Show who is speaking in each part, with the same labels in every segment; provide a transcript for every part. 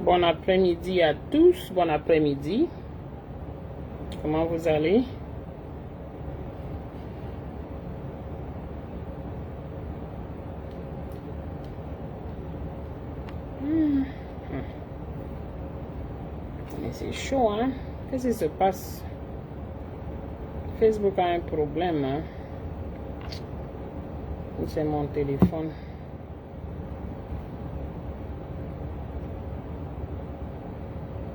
Speaker 1: Bon après-midi à tous, bon après-midi. Comment vous allez? Mais c'est chaud, hein? Qu'est-ce qui se passe? Facebook a un problème, hein? C'est mon téléphone.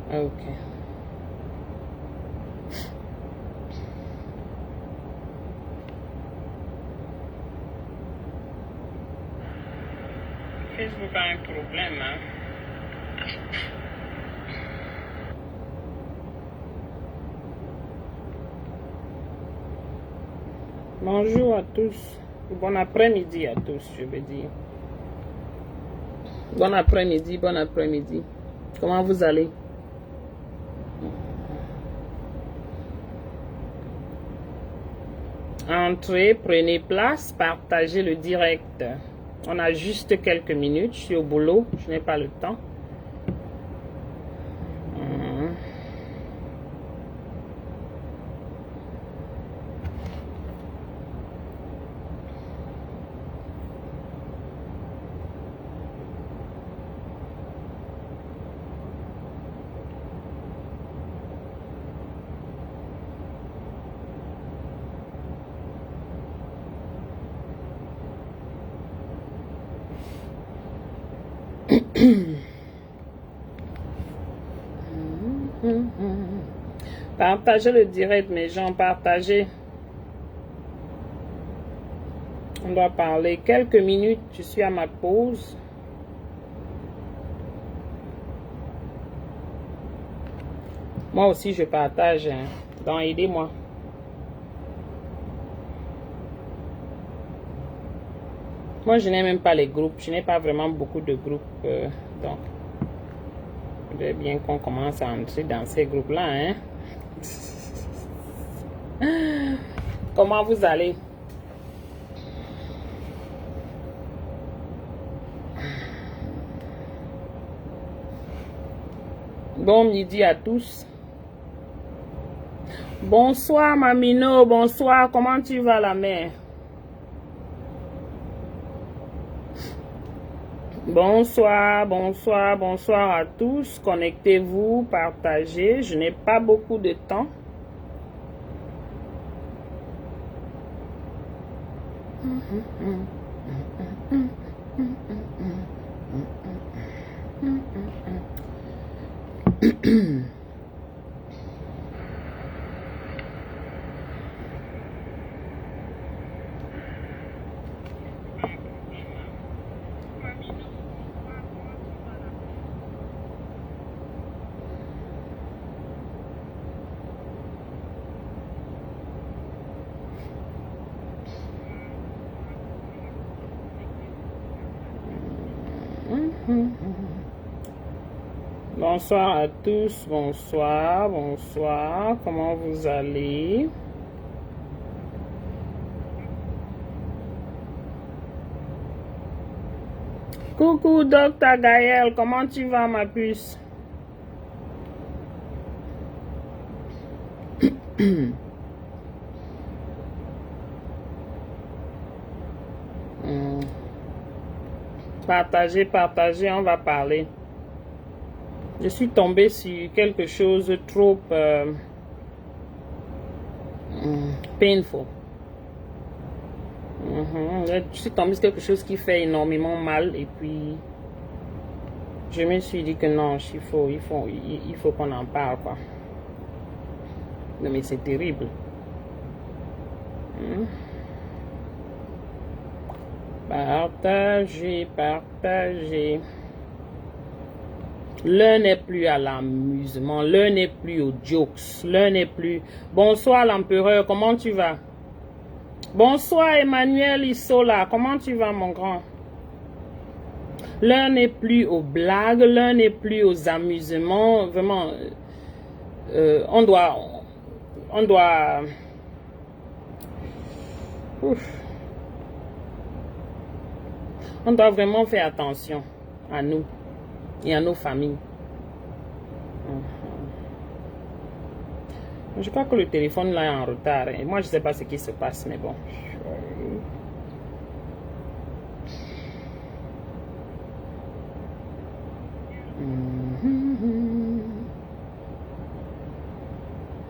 Speaker 1: Ok. Facebook a un problème, hein? Bonjour à tous. Bon après-midi à tous, je veux dire. Bon après-midi, bon après-midi. Comment vous allez? Entrez, prenez place, partagez le direct. On a juste quelques minutes. Je suis au boulot, je n'ai pas le temps. Partagez le direct, mes gens, partagez. On doit parler quelques minutes. Je suis à ma pause. Moi aussi, je partage. Hein. Donc, aidez-moi. Moi, je n'ai même pas les groupes. Je n'ai pas vraiment beaucoup de groupes. Donc, il faudrait bien qu'on commence à entrer dans ces groupes-là. Hein? Comment vous allez? Bon midi à tous. Bonsoir Mamino, bonsoir. Comment tu vas la mère? Bonsoir, bonsoir, bonsoir à tous. Connectez-vous, partagez. Je n'ai pas beaucoup de temps. Bonsoir à tous, bonsoir, bonsoir, comment vous allez? Coucou Dr Gaël, comment tu vas ma puce? Partagez, partagez, on va parler. Je suis tombée sur quelque chose de trop painful. Je suis tombée sur quelque chose qui fait énormément mal et puis je me suis dit que non, il faut qu'on en parle quoi. Non mais c'est terrible. Partagez, partagez. L'un n'est plus à l'amusement, l'un n'est plus aux jokes, l'un n'est plus... Bonsoir l'empereur, comment tu vas? Bonsoir Emmanuel Isola, comment tu vas mon grand? L'un n'est plus aux blagues, l'un n'est plus aux amusements, vraiment, on doit... On doit vraiment faire attention à nous et à nos familles. Je crois que le téléphone là est en retard. Et moi, je ne sais pas ce qui se passe, mais bon.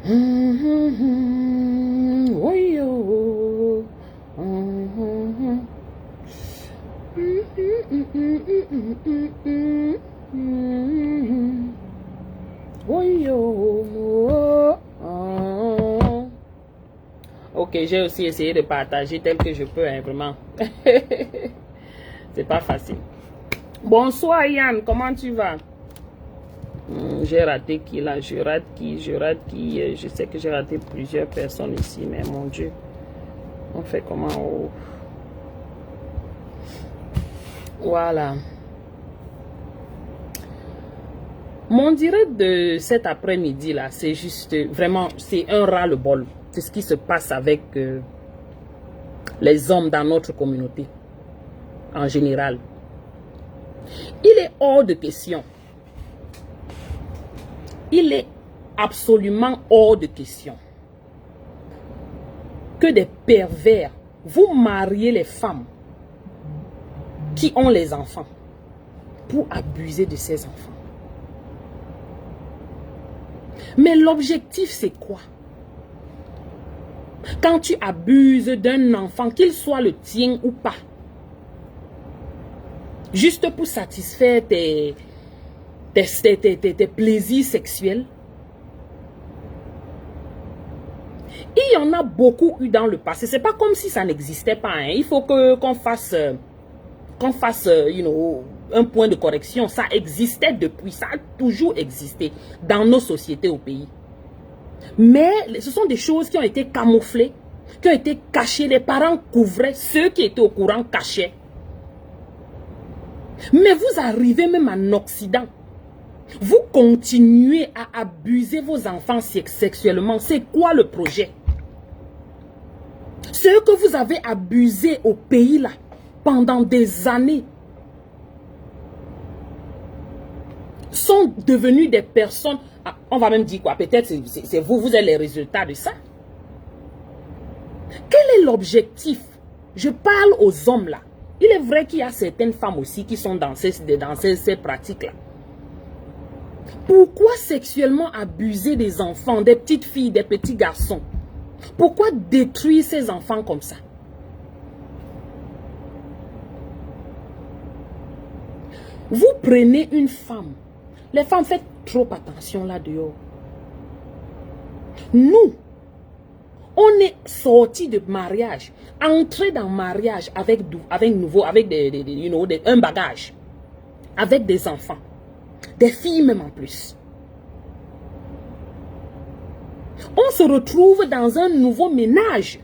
Speaker 1: Oui, oh. Oui, oh. Ok, j'ai aussi essayé de partager tel que je peux, hein, vraiment. C'est pas facile. Bonsoir Yann, comment tu vas? J'ai raté qui là? Je rate qui? Je sais que j'ai raté plusieurs personnes ici, mais mon Dieu. On fait comment? Oh. Voilà. Mon direct de cet après-midi là, c'est juste vraiment, c'est un ras-le-bol. C'est ce qui se passe avec les hommes dans notre communauté en général. Il est hors de question. Il est absolument hors de question que des pervers, vous mariez les femmes qui ont les enfants pour abuser de ces enfants. Mais l'objectif, c'est quoi? Quand tu abuses d'un enfant, qu'il soit le tien ou pas, juste pour satisfaire tes plaisirs sexuels. Il y en a beaucoup eu dans le passé. C'est pas comme si ça n'existait pas. Hein. Il faut qu'on fasse, un point de correction. Ça existait depuis. Ça a toujours existé dans nos sociétés au pays. Mais ce sont des choses qui ont été camouflées, qui ont été cachées. Les parents couvraient, ceux qui étaient au courant cachaient. Mais vous arrivez même en Occident. Vous continuez à abuser vos enfants sexuellement. C'est quoi le projet? Ceux que vous avez abusés au pays là, pendant des années, sont devenus des personnes, on va même dire quoi, peut-être c'est vous, vous êtes les résultats de ça. Quel est l'objectif? Je parle aux hommes là. Il est vrai qu'il y a certaines femmes aussi qui sont dans ces pratiques là. Pourquoi sexuellement abuser des enfants, des petites filles, des petits garçons? Pourquoi détruire ces enfants comme ça? Vous prenez une femme. Les femmes, faites trop attention là dehors. Nous, on est sortis de mariage, entrés dans mariage avec un bagage, avec des enfants, des filles même en plus. On se retrouve dans un nouveau ménage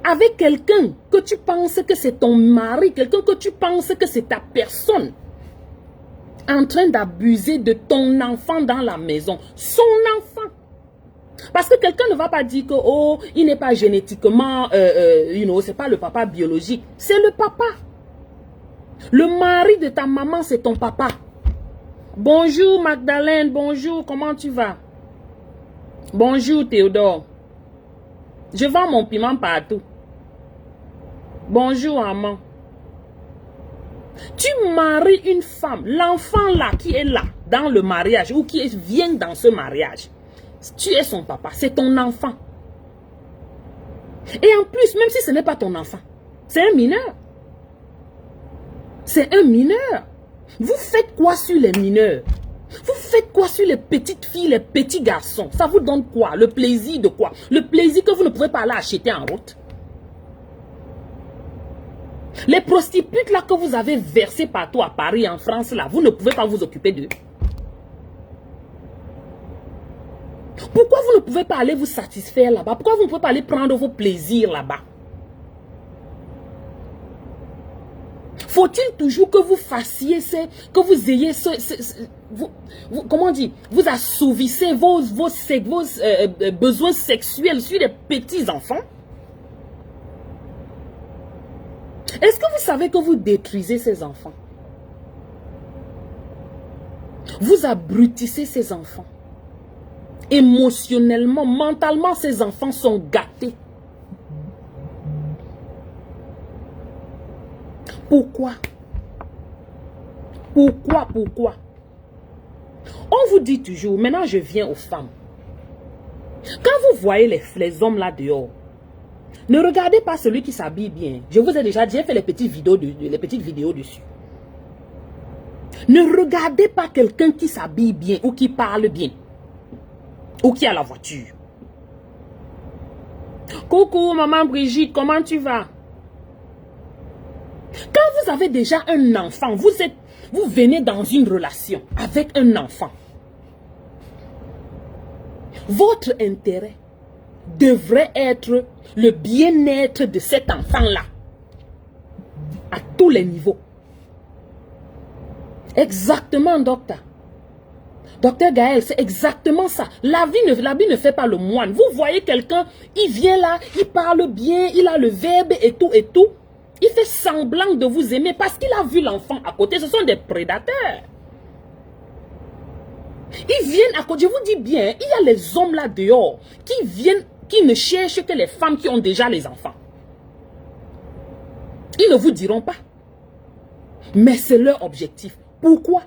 Speaker 1: avec quelqu'un que tu penses que c'est ton mari, quelqu'un que tu penses que c'est ta personne, en train d'abuser de ton enfant dans la maison, son enfant. Parce que quelqu'un ne va pas dire que oh, il n'est pas génétiquement, c'est pas le papa biologique, c'est le papa. Le mari de ta maman, c'est ton papa. Bonjour Magdalene, bonjour, comment tu vas? Bonjour Théodore. Je vends mon piment partout. Bonjour maman. Tu maries une femme, l'enfant là qui est là dans le mariage ou qui vient dans ce mariage. Tu es son papa, c'est ton enfant. Et en plus, même si ce n'est pas ton enfant, c'est un mineur. C'est un mineur. Vous faites quoi sur les mineurs? Vous faites quoi sur les petites filles, les petits garçons? Ça vous donne quoi? Le plaisir de quoi? Le plaisir que vous ne pouvez pas aller acheter en route. Les prostituées là que vous avez versées partout à Paris, en France, là, vous ne pouvez pas vous occuper d'eux. Pourquoi vous ne pouvez pas aller vous satisfaire là-bas? Pourquoi vous ne pouvez pas aller prendre vos plaisirs là-bas? Faut-il toujours que vous fassiez, que vous ayez comment dire, vous assouvissez vos besoins sexuels sur les petits enfants? Est-ce que vous savez que vous détruisez ces enfants? Vous abrutissez ces enfants. Émotionnellement, mentalement, ces enfants sont gâtés. Pourquoi? Pourquoi? On vous dit toujours, maintenant je viens aux femmes. Quand vous voyez les hommes là dehors, ne regardez pas celui qui s'habille bien. Je vous ai déjà dit, j'ai fait les petites vidéos dessus. Ne regardez pas quelqu'un qui s'habille bien ou qui parle bien. Ou qui a la voiture. Coucou, maman Brigitte, comment tu vas? Quand vous avez déjà un enfant, vous venez dans une relation avec un enfant. Votre intérêt devrait être le bien-être de cet enfant-là. À tous les niveaux. Exactement, docteur. Docteur Gaël, c'est exactement ça. La vie ne fait pas le moine. Vous voyez quelqu'un, il vient là, il parle bien, il a le verbe et tout et tout. Il fait semblant de vous aimer parce qu'il a vu l'enfant à côté. Ce sont des prédateurs. Ils viennent à côté. Je vous dis bien, il y a les hommes là dehors qui viennent, qui ne cherchent que les femmes qui ont déjà les enfants. Ils ne vous diront pas. Mais c'est leur objectif. Pourquoi?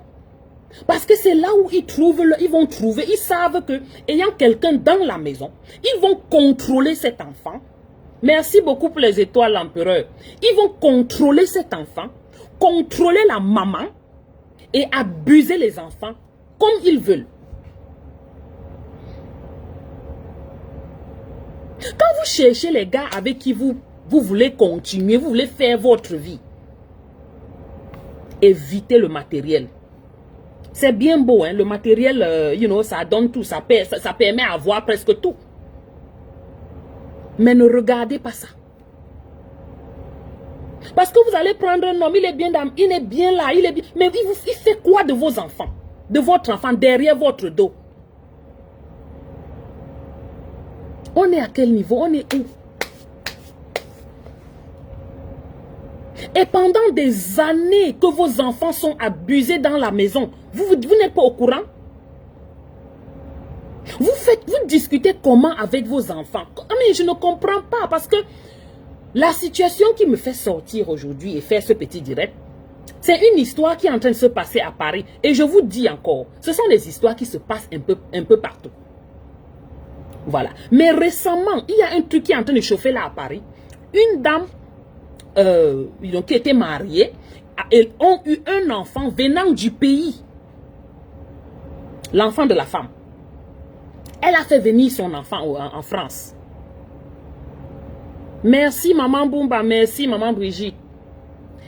Speaker 1: Parce que c'est là où ils vont trouver, ils savent que, ayant quelqu'un dans la maison, ils vont contrôler cet enfant. Merci beaucoup pour les étoiles, l'empereur. Ils vont contrôler cet enfant, contrôler la maman et abuser les enfants comme ils veulent. Quand vous cherchez les gars avec qui vous voulez continuer, vous voulez faire votre vie, évitez le matériel. C'est bien beau, hein, le matériel, ça donne tout, ça permet d'avoir presque tout. Mais ne regardez pas ça. Parce que vous allez prendre un homme, il est bien là, il est bien. Mais il fait quoi de vos enfants? De votre enfant derrière votre dos? On est à quel niveau? On est où? Et pendant des années que vos enfants sont abusés dans la maison, vous n'êtes pas au courant? Vous discutez comment avec vos enfants? Mais je ne comprends pas parce que la situation qui me fait sortir aujourd'hui et faire ce petit direct, c'est une histoire qui est en train de se passer à Paris. Et je vous dis encore, ce sont des histoires qui se passent un peu partout. Voilà. Mais récemment, il y a un truc qui est en train de chauffer là à Paris. Une dame qui était mariée, elles ont eu un enfant venant du pays. L'enfant de la femme. Elle a fait venir son enfant en France. Merci maman Boumba, merci maman Brigitte.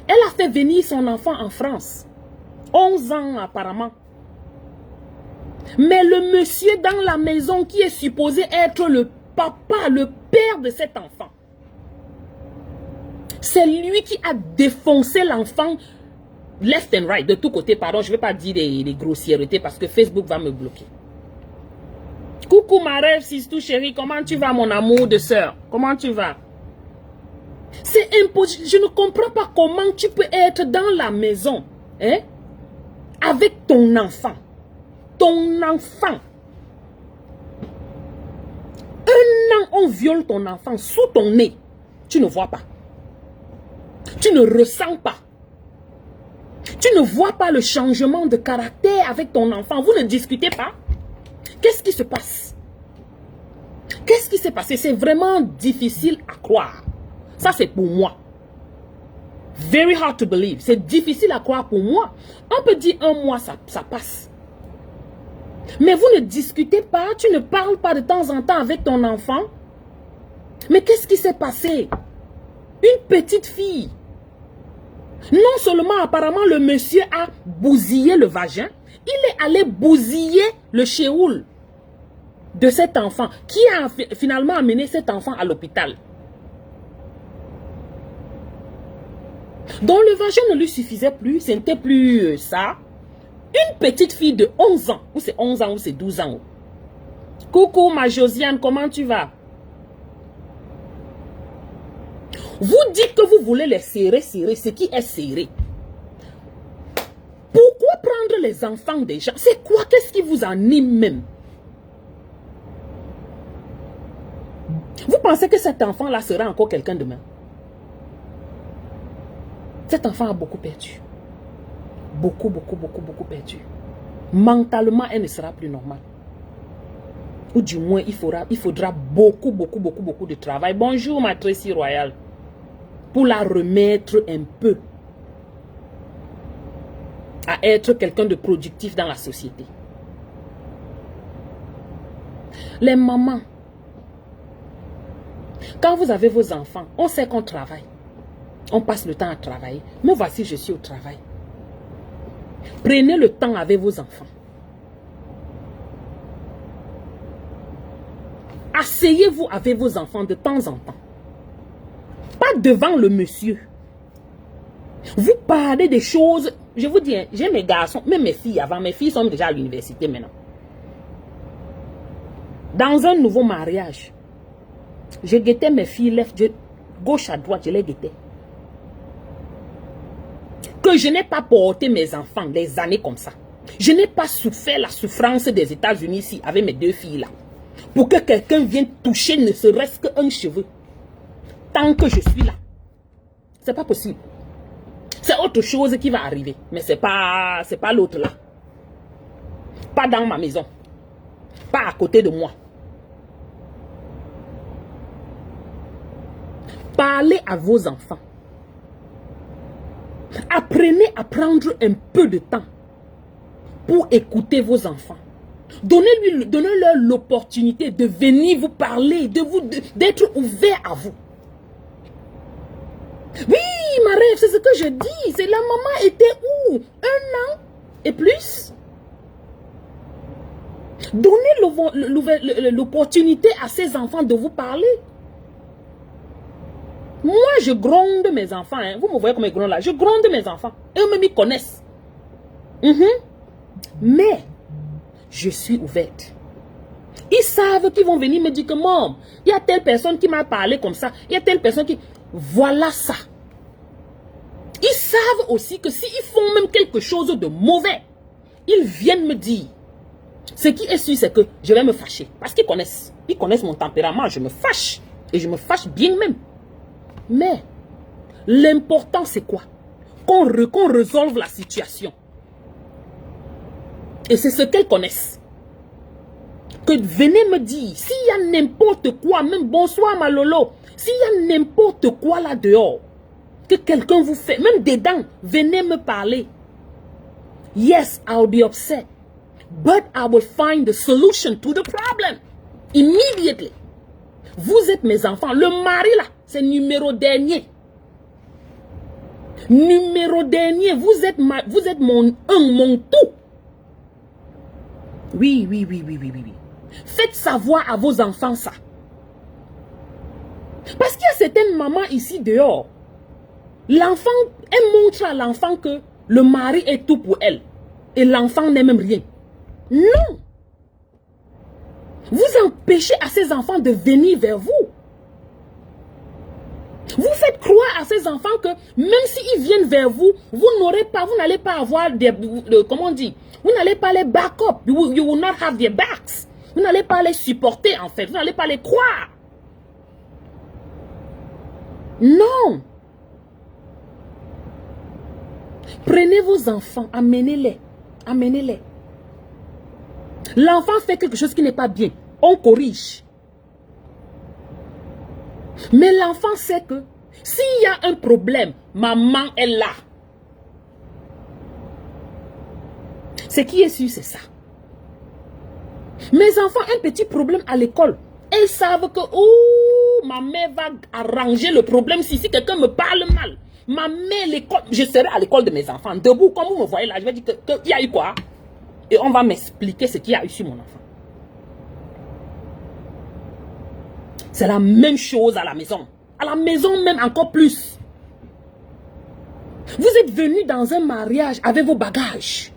Speaker 1: Elle a fait venir son enfant en France. 11 ans apparemment. Mais le monsieur dans la maison qui est supposé être le papa, le père de cet enfant, c'est lui qui a défoncé l'enfant left and right, de tous côtés. Pardon, je ne vais pas dire des grossièretés parce que Facebook va me bloquer. Coucou ma rêve, Sistou chérie, comment tu vas mon amour de sœur? Comment tu vas? C'est impossible, je ne comprends pas comment tu peux être dans la maison, hein, avec ton enfant. Ton enfant. Un an, on viole ton enfant sous ton nez. Tu ne vois pas. Tu ne ressens pas. Tu ne vois pas le changement de caractère avec ton enfant. Vous ne discutez pas. Qu'est-ce qui se passe? Qu'est-ce qui s'est passé? C'est vraiment difficile à croire. Ça, c'est pour moi. Very hard to believe. C'est difficile à croire pour moi. On peut dire un mois, ça passe. Mais vous ne discutez pas. Tu ne parles pas de temps en temps avec ton enfant. Mais qu'est-ce qui s'est passé? Une petite fille. Non seulement apparemment le monsieur a bousillé le vagin, il est allé bousiller le chéoul de cet enfant qui a finalement amené cet enfant à l'hôpital. Donc le vagin ne lui suffisait plus, ce n'était plus ça. Une petite fille de 11 ans, ou c'est 11 ans ou c'est 12 ans. Coucou ma Josiane, comment tu vas? Vous dites que vous voulez les serrer, ce qui est serré. Pourquoi prendre les enfants des gens? C'est quoi? Qu'est-ce qui vous anime même? pensez que cet enfant-là sera encore quelqu'un demain? Cet enfant a beaucoup perdu. Beaucoup perdu. Mentalement, elle ne sera plus normale. Ou du moins, il faudra beaucoup de travail. Bonjour, ma Tracy Royale. Pour la remettre un peu à être quelqu'un de productif dans la société. Les mamans, quand vous avez vos enfants, on sait qu'on travaille. On passe le temps à travailler. Mais voici, je suis au travail. Prenez le temps avec vos enfants. Asseyez-vous avec vos enfants de temps en temps. Pas devant le monsieur. Vous parlez des choses. Je vous dis, j'ai mes garçons, même mes filles avant. Mes filles sont déjà à l'université maintenant. Dans un nouveau mariage, je guettais mes filles, gauche à droite, je les guettais. Que je n'ai pas porté mes enfants des années comme ça. Je n'ai pas souffert la souffrance des États-Unis ici avec mes deux filles là. Pour que quelqu'un vienne toucher ne serait-ce qu'un cheveu. Tant que je suis là. C'est pas possible. C'est autre chose qui va arriver. Mais c'est pas l'autre là. Pas dans ma maison. Pas à côté de moi. Parlez à vos enfants. Apprenez à prendre un peu de temps pour écouter vos enfants. Donnez-leur l'opportunité de venir vous parler, d'être ouvert à vous. Oui, ma rêve, c'est ce que je dis. C'est la maman était où? 1 an et plus? Donnez l'opportunité à ces enfants de vous parler. Moi, je gronde mes enfants. Hein. Vous me voyez comme ils grondent là. Je gronde mes enfants. Eux-mêmes, ils connaissent. Mais, je suis ouverte. Ils savent qu'ils vont venir me dire que, maman, il y a telle personne qui m'a parlé comme ça. Il y a telle personne qui... Voilà ça. Ils savent aussi que s'ils font même quelque chose de mauvais, ils viennent me dire. Ce qui est sûr, c'est que je vais me fâcher. Parce qu'ils connaissent. Ils connaissent mon tempérament. Je me fâche. Et je me fâche bien même. Mais, l'important c'est quoi? Qu'on résolve la situation. Et c'est ce qu'elles connaissent. Que venez me dire, s'il y a n'importe quoi, même bonsoir ma Lolo, s'il y a n'importe quoi là dehors, que quelqu'un vous fait, même dedans, venez me parler. Yes, I'll be upset. But I will find the solution to the problem. Immediately. Vous êtes mes enfants. Le mari là, c'est numéro dernier. Numéro dernier. Vous êtes mon tout. Oui. Faites savoir à vos enfants ça. Parce qu'il y a certaines mamans ici dehors. L'enfant, elle montre à l'enfant que le mari est tout pour elle. Et l'enfant n'est même rien. Non. Vous empêchez à ces enfants de venir vers vous. Vous faites croire à ces enfants que même s'ils viennent vers vous, vous n'allez pas avoir comment on dit, vous n'allez pas les back up. You will not have their backs. Vous n'allez pas les supporter en fait. Vous n'allez pas les croire. Non. Prenez vos enfants, amenez-les. Amenez-les. L'enfant fait quelque chose qui n'est pas bien. On corrige. Mais l'enfant sait que s'il y a un problème, maman est là. Ce qui est sûr, c'est ça. Mes enfants ont un petit problème à l'école. Elles savent que ma mère va arranger le problème si quelqu'un me parle mal. Ma mère, l'école, je serai à l'école de mes enfants. Debout, comme vous me voyez là, je vais dire qu'il y a eu quoi. Et on va m'expliquer ce qu'il y a eu sur mon enfant. C'est la même chose à la maison. À la maison même encore plus. Vous êtes venus dans un mariage avec vos bagages.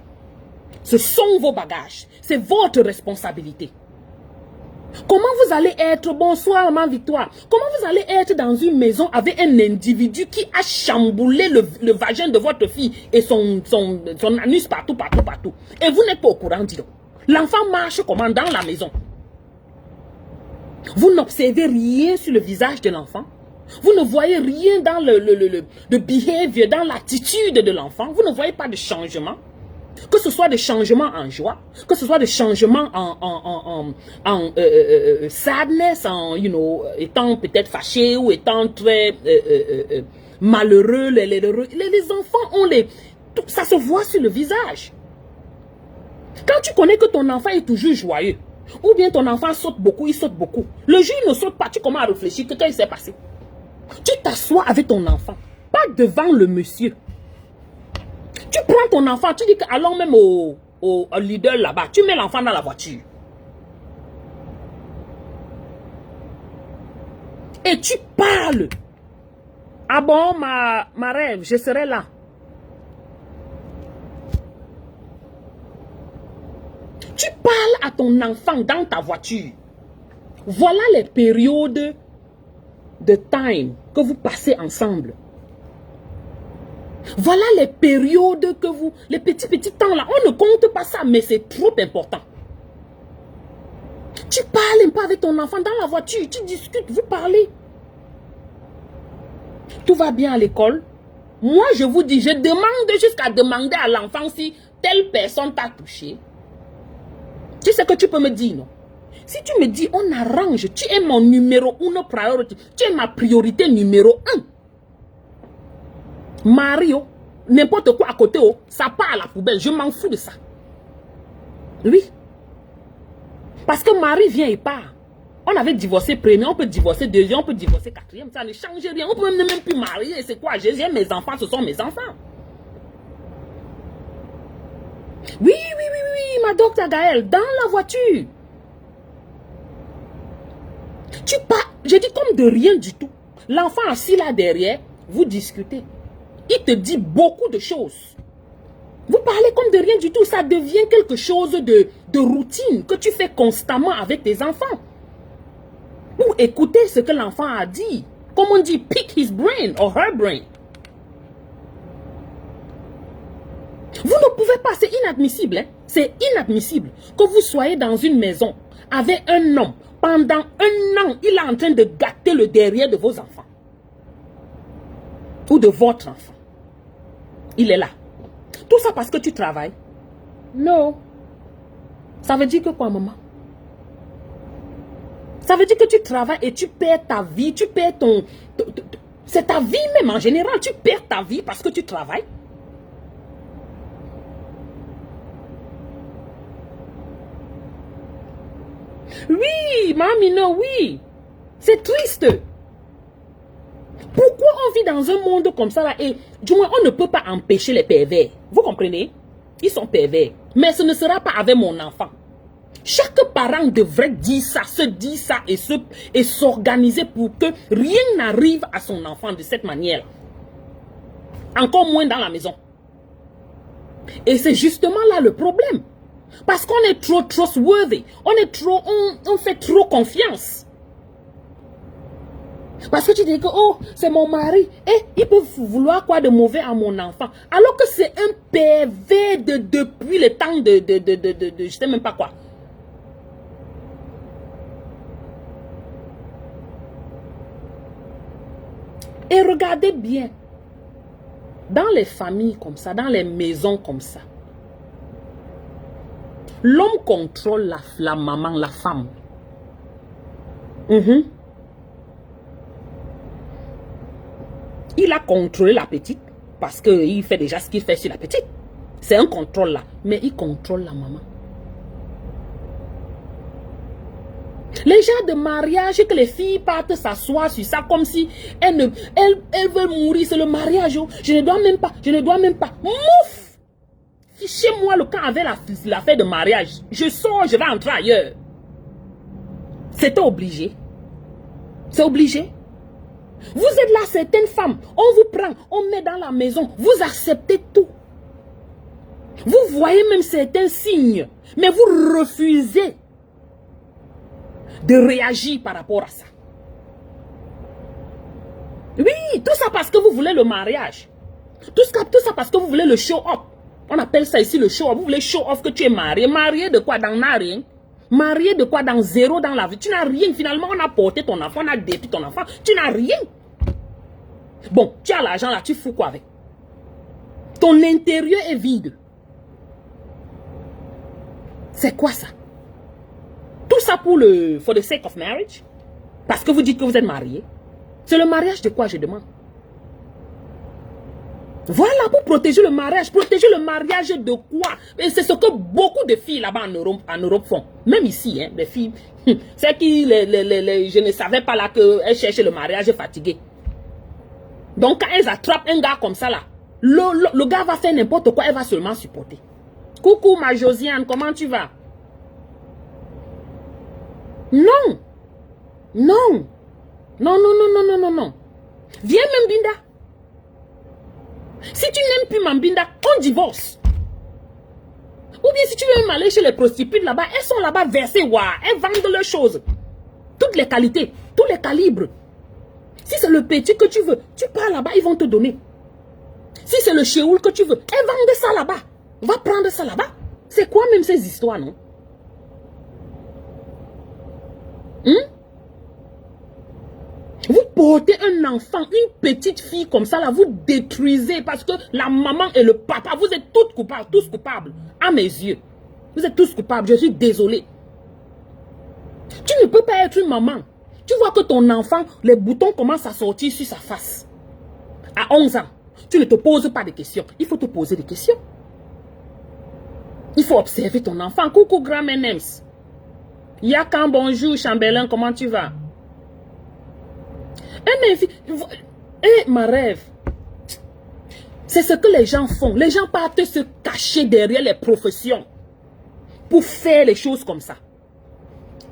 Speaker 1: Ce sont vos bagages. C'est votre responsabilité. Comment vous allez être, bonsoir maman Victoire, comment vous allez être dans une maison avec un individu qui a chamboulé le vagin de votre fille et son anus partout. Et vous n'êtes pas au courant, dis donc. L'enfant marche comment dans la maison. Vous n'observez rien sur le visage de l'enfant. Vous ne voyez rien dans le behavior, dans l'attitude de l'enfant. Vous ne voyez pas de changement. Que ce soit des changements en joie, que ce soit des changements en sadness, étant peut-être fâché ou étant très malheureux. Les enfants ont ça se voit sur le visage. Quand tu connais que ton enfant est toujours joyeux, ou bien ton enfant saute beaucoup, il saute beaucoup. Le jour il ne saute pas, tu commences à réfléchir, qu'est-ce qui s'est passé? Tu t'assois avec ton enfant, pas devant le monsieur. Tu prends ton enfant, tu dis que allons même au leader là-bas, tu mets l'enfant dans la voiture. Et tu parles. Ah bon, ma rêve, je serai là. Tu parles à ton enfant dans ta voiture. Voilà les périodes de time que vous passez ensemble. Voilà les périodes que vous... Les petits temps là, on ne compte pas ça, mais c'est trop important. Tu parles un peu avec ton enfant dans la voiture, tu discutes, vous parlez. Tout va bien à l'école. Moi, je vous dis, je demande jusqu'à demander à l'enfant si telle personne t'a touché. Tu sais que tu peux me dire, non? Si tu me dis, on arrange, tu es mon numéro 1 priorité, tu es ma priorité numéro 1. Mario, n'importe quoi à côté, oh, ça part à la poubelle, je m'en fous de ça. Oui. Parce que Marie vient et part. On avait divorcé premier, on peut divorcer deuxième, on peut divorcer quatrième, ça ne change rien. On peut même plus marier, c'est quoi? J'ai mes enfants, ce sont mes enfants. Oui, ma docteur Gaëlle, dans la voiture. Tu pars, je dis comme de rien du tout. L'enfant assis là derrière, vous discutez. Il te dit beaucoup de choses. Vous parlez comme de rien du tout. Ça devient quelque chose de routine que tu fais constamment avec tes enfants. Pour écouter ce que l'enfant a dit. Comme on dit, pick his brain or her brain. Vous ne pouvez pas, c'est inadmissible. Hein? C'est inadmissible que vous soyez dans une maison avec un homme. Pendant 1 an, il est en train de gâter le derrière de vos enfants. Ou de votre enfant. Il est là. Tout ça parce que tu travailles? Non. Ça veut dire que quoi, maman? Ça veut dire que tu travailles et tu perds ta vie, tu perds c'est ta vie même en général, tu perds ta vie parce que tu travailles. Oui, mamie, non, oui. C'est triste. Pourquoi on vit dans un monde comme ça là et du moins on ne peut pas empêcher les pervers. Vous comprenez? Ils sont pervers. Mais ce ne sera pas avec mon enfant. Chaque parent devrait dire ça, se dire ça et s'organiser pour que rien n'arrive à son enfant de cette manière. Encore moins dans la maison. Et c'est justement là le problème. Parce qu'on est trop trustworthy. On fait trop confiance. Parce que tu dis que, oh, c'est mon mari. Et il peut vouloir quoi de mauvais à mon enfant. Alors que c'est un pervers depuis le temps de je sais même pas quoi. Et regardez bien. Dans les familles comme ça, dans les maisons comme ça, l'homme contrôle la maman, la femme. Il a contrôlé la petite parce qu'il fait déjà ce qu'il fait sur la petite. C'est un contrôle là. Mais il contrôle la maman. Les gens de mariage, que les filles partent s'asseoir sur ça comme si elles veulent mourir. C'est le mariage. Je ne dois même pas. Mouf! Fichez-moi le camp avec la fête de mariage. Je sors, je vais entrer ailleurs. C'était obligé. C'est obligé. Vous êtes là, certaines femmes, on vous prend, on met dans la maison, vous acceptez tout. Vous voyez même certains signes, mais vous refusez de réagir par rapport à ça. Oui, tout ça parce que vous voulez le mariage. Tout ça parce que vous voulez le show-off. On appelle ça ici le show-off. Vous voulez show-off que tu es marié. Marié de quoi? Dans rien. Marié de quoi? Dans zéro dans la vie. Tu n'as rien. Finalement, on a porté ton enfant, on a détruit ton enfant. Tu n'as rien. Bon, tu as l'argent là, tu fous quoi avec? Ton intérieur est vide. C'est quoi ça? Tout ça pour for the sake of marriage? Parce que vous dites que vous êtes marié. C'est le mariage de quoi, je demande? Voilà, pour protéger le mariage. Protéger le mariage de quoi? Et c'est ce que beaucoup de filles là-bas en Europe font. Même ici, hein, les filles. C'est qui, je ne savais pas là qu'elles cherchaient le mariage fatigué. Donc quand elles attrapent un gars comme ça là, le gars va faire n'importe quoi, elle va seulement supporter. Coucou ma Josiane, comment tu vas? Non. Non. Non, non, non, non, non, non, non. Viens Mambinda. Si tu n'aimes plus Mambinda, on divorce. Ou bien si tu veux aller chez les prostituées là-bas, elles sont là-bas versées, elles vendent leurs choses. Toutes les qualités, tous les calibres. Si c'est le petit que tu veux, tu pars là-bas, ils vont te donner. Si c'est le chéoul que tu veux, elles vendent ça là-bas. Va prendre ça là-bas. C'est quoi même ces histoires, non? Vous portez un enfant, une petite fille comme ça, là, vous détruisez parce que la maman et le papa, vous êtes toutes coupables, tous coupables, à mes yeux. Vous êtes tous coupables, je suis désolée. Tu ne peux pas être une maman. Tu vois que ton enfant, les boutons commencent à sortir sur sa face. À 11 ans, tu ne te poses pas de questions. Il faut te poser des questions. Il faut observer ton enfant. Coucou, grand Menems. Yakan, bonjour, Chambellan, comment tu vas? Ma rêve. C'est ce que les gens font. Les gens partent se cacher derrière les professions pour faire les choses comme ça.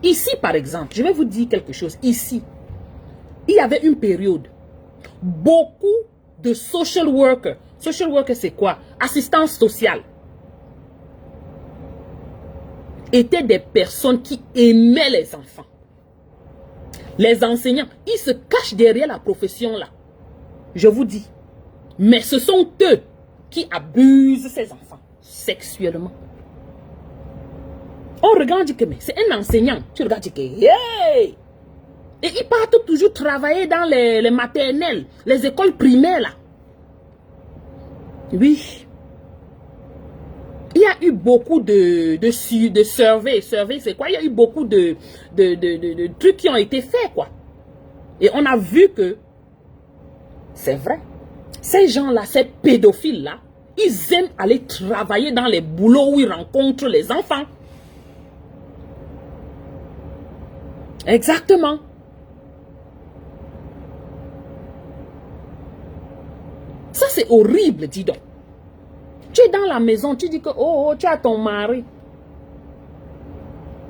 Speaker 1: Ici, par exemple, je vais vous dire quelque chose. Ici, il y avait une période, beaucoup de social workers. Social worker, c'est quoi? Assistance sociale. Étaient des personnes qui aimaient les enfants. Les enseignants, ils se cachent derrière la profession là. Je vous dis. Mais ce sont eux qui abusent ces enfants sexuellement. On regarde que c'est un enseignant. Tu regardes que hey! Et ils partent toujours travailler dans les maternelles, les écoles primaires là. Oui. Il y a eu beaucoup de surveys. Surveys, c'est quoi? Il y a eu beaucoup de trucs qui ont été faits, quoi. Et on a vu que c'est vrai. Ces gens-là, ces pédophiles-là, ils aiment aller travailler dans les boulots où ils rencontrent les enfants. Exactement. Ça, c'est horrible, dis donc. Tu es dans la maison, tu dis que, oh, tu as ton mari.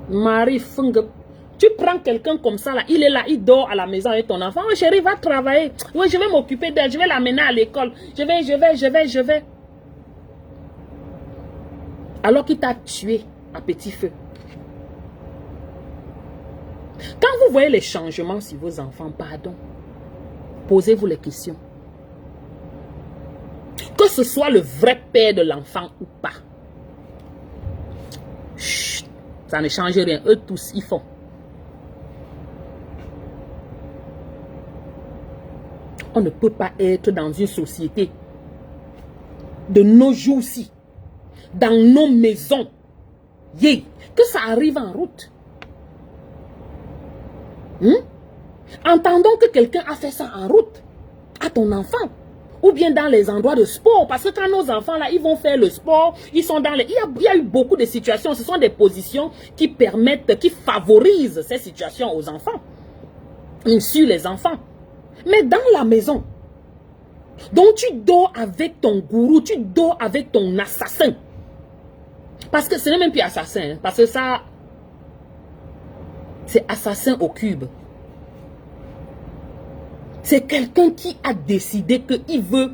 Speaker 1: Mari fungue. Tu prends quelqu'un comme ça, là, il est là, il dort à la maison avec ton enfant. Oh, chérie, va travailler. Oui, je vais m'occuper d'elle, je vais l'amener à l'école. Je vais. Alors qu'il t'a tué à petit feu. Quand vous voyez les changements sur vos enfants, pardon, posez-vous les questions. Que ce soit le vrai père de l'enfant ou pas. Chut, ça ne change rien. Eux tous, ils font. On ne peut pas être dans une société de nos jours-ci, dans nos maisons, que ça arrive en route. Entendons que quelqu'un a fait ça en route à ton enfant. Ou bien dans les endroits de sport. Parce que quand nos enfants, là, ils vont faire le sport, ils sont dans les... Il y a eu beaucoup de situations. Ce sont des positions qui permettent, qui favorisent ces situations aux enfants. Sur les enfants. Mais dans la maison, donc tu dors avec ton gourou, tu dors avec ton assassin. Parce que ce n'est même plus assassin. Hein, parce que ça, c'est assassin au cube. C'est quelqu'un qui a décidé qu'il veut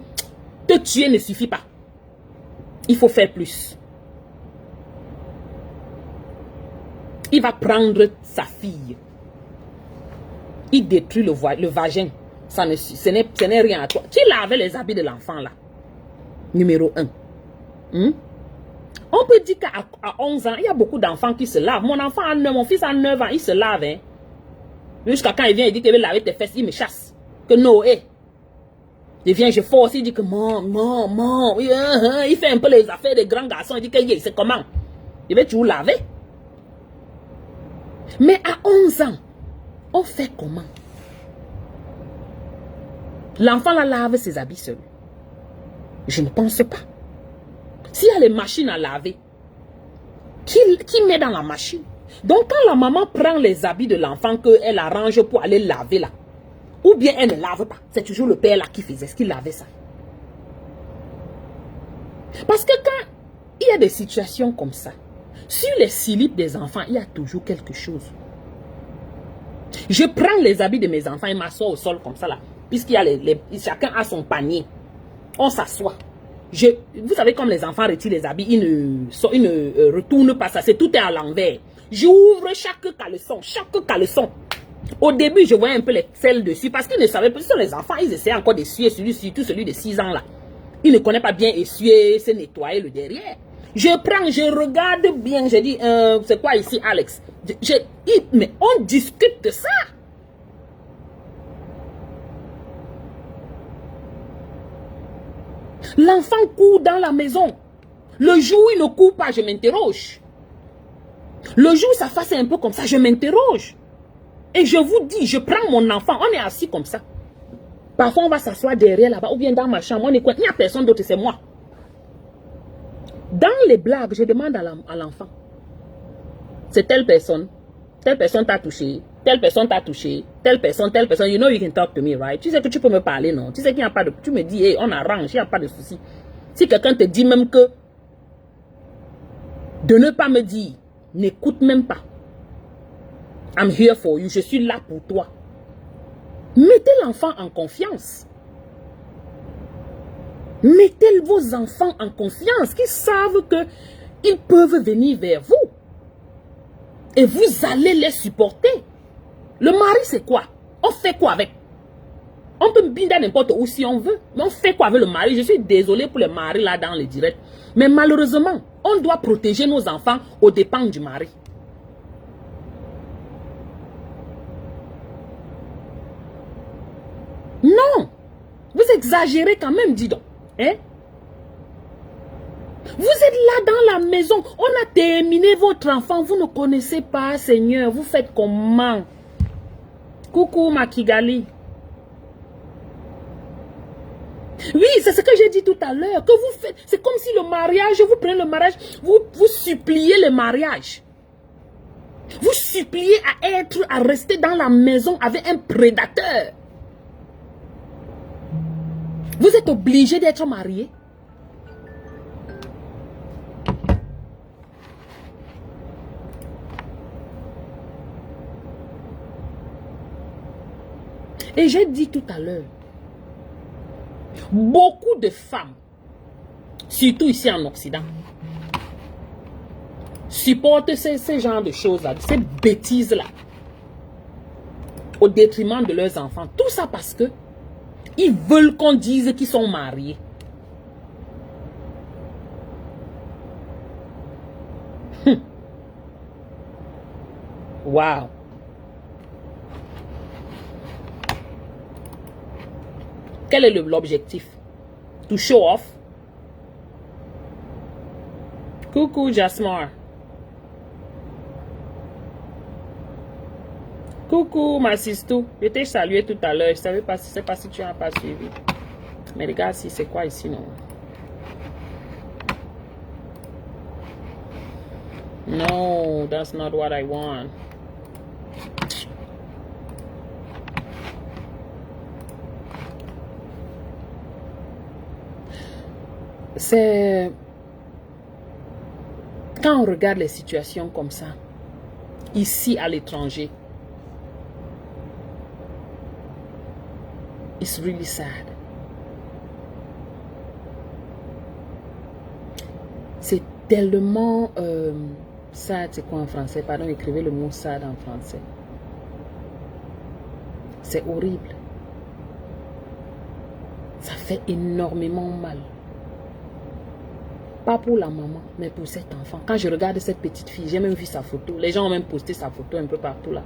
Speaker 1: te tuer ne suffit pas. Il faut faire plus. Il va prendre sa fille. Il détruit le vagin. Ce n'est rien à toi. Tu lavais les habits de l'enfant là. Numéro 1. On On peut dire qu'à 11 ans, il y a beaucoup d'enfants qui se lavent. Mon fils a 9 ans, il se lave. Hein. Jusqu'à quand il vient et dit qu'il veut laver tes fesses, il me chasse. Que Noé. Il vient, je force, il dit que maman, oui, il fait un peu les affaires des grands garçons, il dit que c'est comment? Il veut toujours laver. Mais à 11 ans, on fait comment? L'enfant la lave ses habits seul. Je ne pense pas. S'il y a les machines à laver, qui met dans la machine? Donc quand la maman prend les habits de l'enfant qu'elle arrange pour aller laver là, ou bien elle ne lave pas, c'est toujours le père là qui faisait ce qu'il lavait ça. Parce que quand il y a des situations comme ça, sur les slips des enfants, il y a toujours quelque chose. Je prends les habits de mes enfants et m'assois au sol comme ça là, puisqu'il y a chacun a son panier. On s'assoit. Vous savez, comme les enfants retirent les habits, ils ne retournent pas ça. Tout est à l'envers. J'ouvre chaque caleçon. Au début, je voyais un peu les selles dessus parce qu'ils ne savaient pas. Ce sont les enfants, ils essaient encore d'essuyer surtout celui de 6 ans là. Ils ne connaissent pas bien essuyer, se nettoyer le derrière. Je prends, je regarde bien. Je dis, c'est quoi ici, Alex? Mais on discute de ça. L'enfant court dans la maison. Le jour où il ne court pas, je m'interroge. Le jour où ça fasse un peu comme ça, je m'interroge. Et je vous dis, je prends mon enfant, on est assis comme ça. Parfois, on va s'asseoir derrière là-bas, ou bien dans ma chambre, on est quoi? Il n'y a personne d'autre, c'est moi. Dans les blagues, je demande à l'enfant. C'est telle personne t'a touché, telle personne t'a touché, telle personne, you know you can talk to me, right? Tu sais que tu peux me parler, non? Tu sais qu'il n'y a pas de... Tu me dis, hey, on arrange, il n'y a pas de souci. Si quelqu'un te dit même que de ne pas me dire, n'écoute même pas. I'm here for you, je suis là pour toi. Mettez l'enfant en confiance. Mettez vos enfants en confiance, qu'ils savent qu'ils peuvent venir vers vous. Et vous allez les supporter. Le mari, c'est quoi? On fait quoi avec? On peut binder n'importe où si on veut. Mais on fait quoi avec le mari? Je suis désolée pour les maris là dans les directs. Mais malheureusement, on doit protéger nos enfants aux dépens du mari. Non. Vous exagérez quand même, dis donc. Hein? Vous êtes là dans la maison. On a terminé votre enfant. Vous ne connaissez pas, Seigneur. Vous faites comment? Coucou, Makigali. Oui, c'est ce que j'ai dit tout à l'heure. Que vous faites. C'est comme si le mariage, vous prenez le mariage, vous suppliez le mariage. Vous suppliez à rester dans la maison avec un prédateur. Vous êtes obligé d'être marié. Et j'ai dit tout à l'heure, beaucoup de femmes, surtout ici en Occident, supportent ces genres de choses-là, ces bêtises-là, au détriment de leurs enfants. Tout ça parce que ils veulent qu'on dise qu'ils sont mariés. Wow. Quel est l'objectif? To show off? Coucou Jasmine. Coucou ma sister. Je t'ai salué tout à l'heure. Je ne sais pas si tu n'as pas suivi. Mais regarde si c'est quoi ici, non? No, that's not what I want. C'est... Quand on regarde les situations comme ça, ici à l'étranger, it's really sad. C'est tellement... sad, c'est quoi en français? Pardon, écrivez le mot sad en français. C'est horrible. Ça fait énormément mal. Pas pour la maman, mais pour cet enfant. Quand je regarde cette petite fille, j'ai même vu sa photo. Les gens ont même posté sa photo un peu partout là.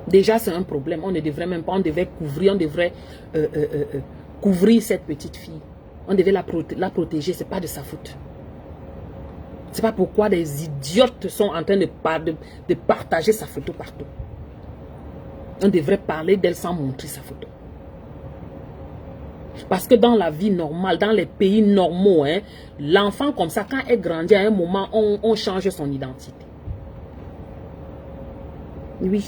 Speaker 1: Déjà, c'est un problème. On ne devrait même pas, on devait couvrir, couvrir cette petite fille. On devait la protéger, c'est pas de sa faute. C'est pas pourquoi des idiotes sont en train de partager sa photo partout. On devrait parler d'elle sans montrer sa photo. Parce que dans la vie normale, dans les pays normaux, hein, l'enfant comme ça, quand elle grandit à un moment, on change son identité. Oui.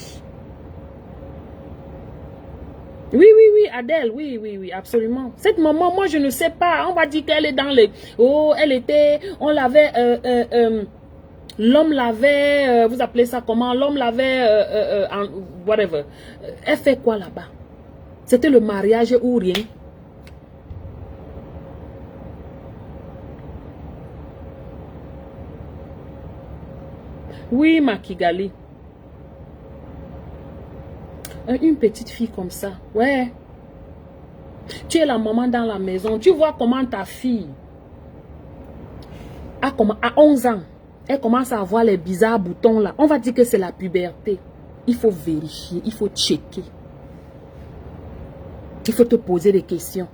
Speaker 1: Oui, Adèle, oui, absolument. Cette maman, moi, je ne sais pas. On va dire qu'elle est dans les... Oh, elle était... On l'avait... l'homme l'avait... vous appelez ça comment? L'homme l'avait... whatever. Elle fait quoi là-bas? C'était le mariage ou rien? Oui, ma Kigali. Une petite fille comme ça, ouais. Tu es la maman dans la maison. Tu vois comment ta fille, à 11 ans, elle commence à avoir les bizarres boutons là. On va dire que c'est la puberté. Il faut vérifier, il faut checker. Il faut te poser des questions.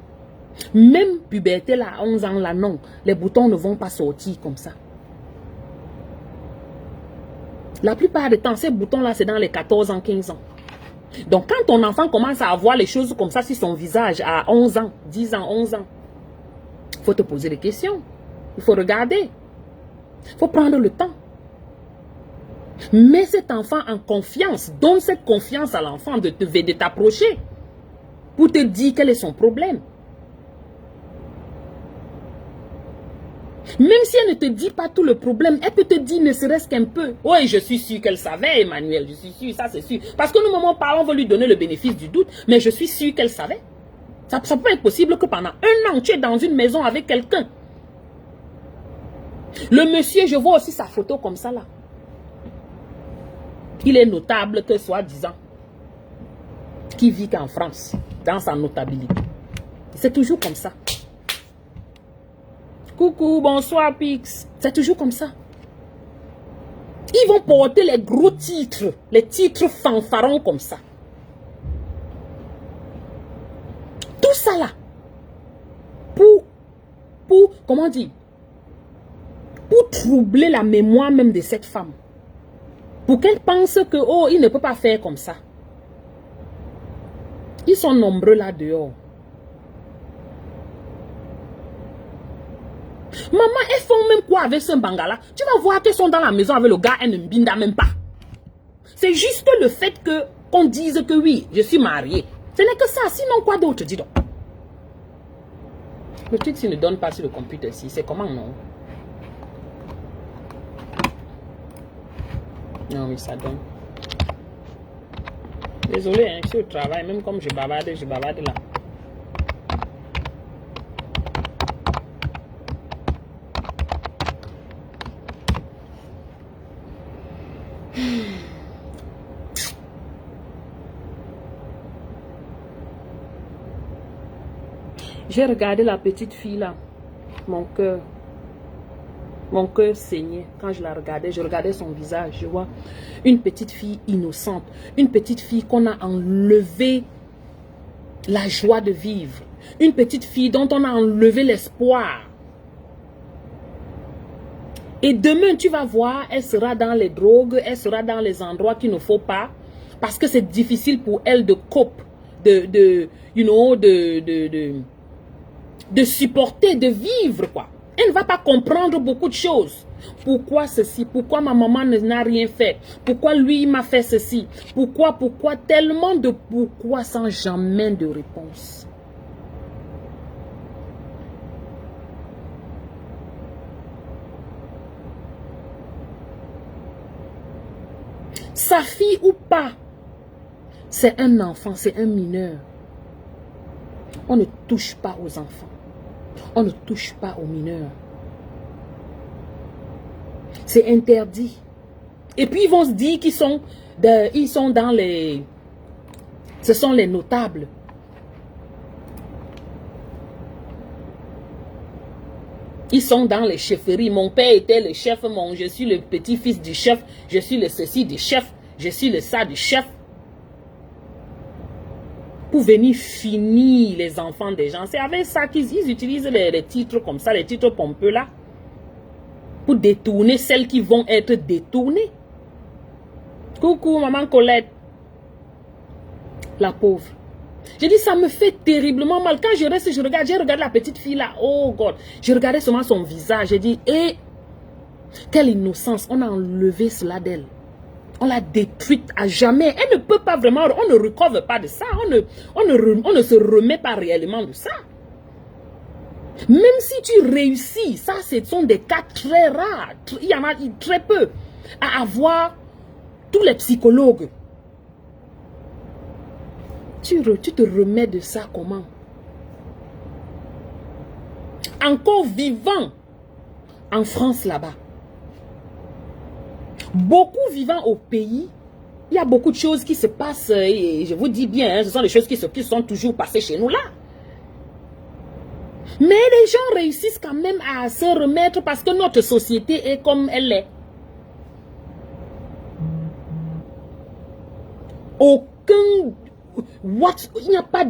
Speaker 1: Même puberté là, à 11 ans là, non. Les boutons ne vont pas sortir comme ça. La plupart du temps, ces boutons là, c'est dans les 14 ans, 15 ans. Donc, quand ton enfant commence à avoir les choses comme ça sur son visage à 11 ans, 10 ans, 11 ans, il faut te poser des questions. Il faut regarder. Il faut prendre le temps. Mets cet enfant en confiance. Donne cette confiance à l'enfant de t'approcher pour te dire quel est son problème. Même si elle ne te dit pas tout le problème, elle peut te dire ne serait-ce qu'un peu. Oui, je suis sûre qu'elle savait, Emmanuel, je suis sûre, ça c'est sûr. Parce que nous, maman, parlons, on veut lui donner le bénéfice du doute, mais je suis sûre qu'elle savait. Ça peut être possible que pendant 1 an, tu es dans une maison avec quelqu'un. Le monsieur, je vois aussi sa photo comme ça là. Il est notable que soi-disant, qui vit qu'en France, dans sa notabilité. C'est toujours comme ça. Coucou, bonsoir Pix. C'est toujours comme ça. Ils vont porter les gros titres, les titres fanfarons comme ça. Tout ça là. Comment dire? Pour troubler la mémoire même de cette femme. Pour qu'elle pense que, oh, il ne peut pas faire comme ça. Ils sont nombreux là dehors. Maman, elles font même quoi avec ce bangala? Tu vas voir qu'elles sont dans la maison avec le gars, elles ne mbinda même pas. C'est juste le fait qu'on dise que oui, je suis mariée. Ce n'est que ça, sinon quoi d'autre, dis donc. Le truc s'il ne donne pas sur le computer ici, c'est comment non? Non, oui, ça donne. Désolé, hein, je suis au travail, même comme je bavarde là. J'ai regardé la petite fille là, mon cœur saignait. Quand je la regardais, je regardais son visage, je vois une petite fille innocente, une petite fille qu'on a enlevé la joie de vivre, une petite fille dont on a enlevé l'espoir. Et demain, tu vas voir, elle sera dans les drogues, elle sera dans les endroits qu'il ne faut pas, parce que c'est difficile pour elle de cope, de supporter, de vivre, quoi. Elle ne va pas comprendre beaucoup de choses. Pourquoi ceci? Pourquoi ma maman n'a rien fait? Pourquoi lui m'a fait ceci? Pourquoi? Tellement de pourquoi sans jamais de réponse. Sa fille ou pas, c'est un enfant, c'est un mineur. On ne touche pas aux enfants. On ne touche pas aux mineurs. C'est interdit. Et puis ils vont se dire qu'ils sont, dans les... Ce sont les notables. Ils sont dans les chefferies. Mon père était le chef, je suis le petit-fils du chef, je suis le ceci du chef, je suis le ça du chef. Pour venir finir les enfants des gens. C'est avec ça qu'ils utilisent les titres comme ça, les titres pompeux là. Pour détourner celles qui vont être détournées. Coucou, maman Colette. La pauvre. J'ai dit, ça me fait terriblement mal. Quand je reste, j'ai regardé la petite fille là. Oh God. Je regardais seulement son visage. J'ai dit, quelle innocence. On a enlevé cela d'elle. On l'a détruite à jamais. Elle ne peut pas vraiment, on ne recouvre pas de ça. On ne se remet pas réellement de ça. Même si tu réussis, ça ce sont des cas très rares. Il y en a très peu à avoir tous les psychologues. Tu te remets de ça comment? Encore vivant en France là-bas. Beaucoup vivant au pays. Il y a beaucoup de choses qui se passent. Et je vous dis bien, hein, ce sont des choses qui sont toujours passées chez nous là. Mais les gens réussissent quand même à se remettre parce que notre société est comme elle est. Il n'y a pas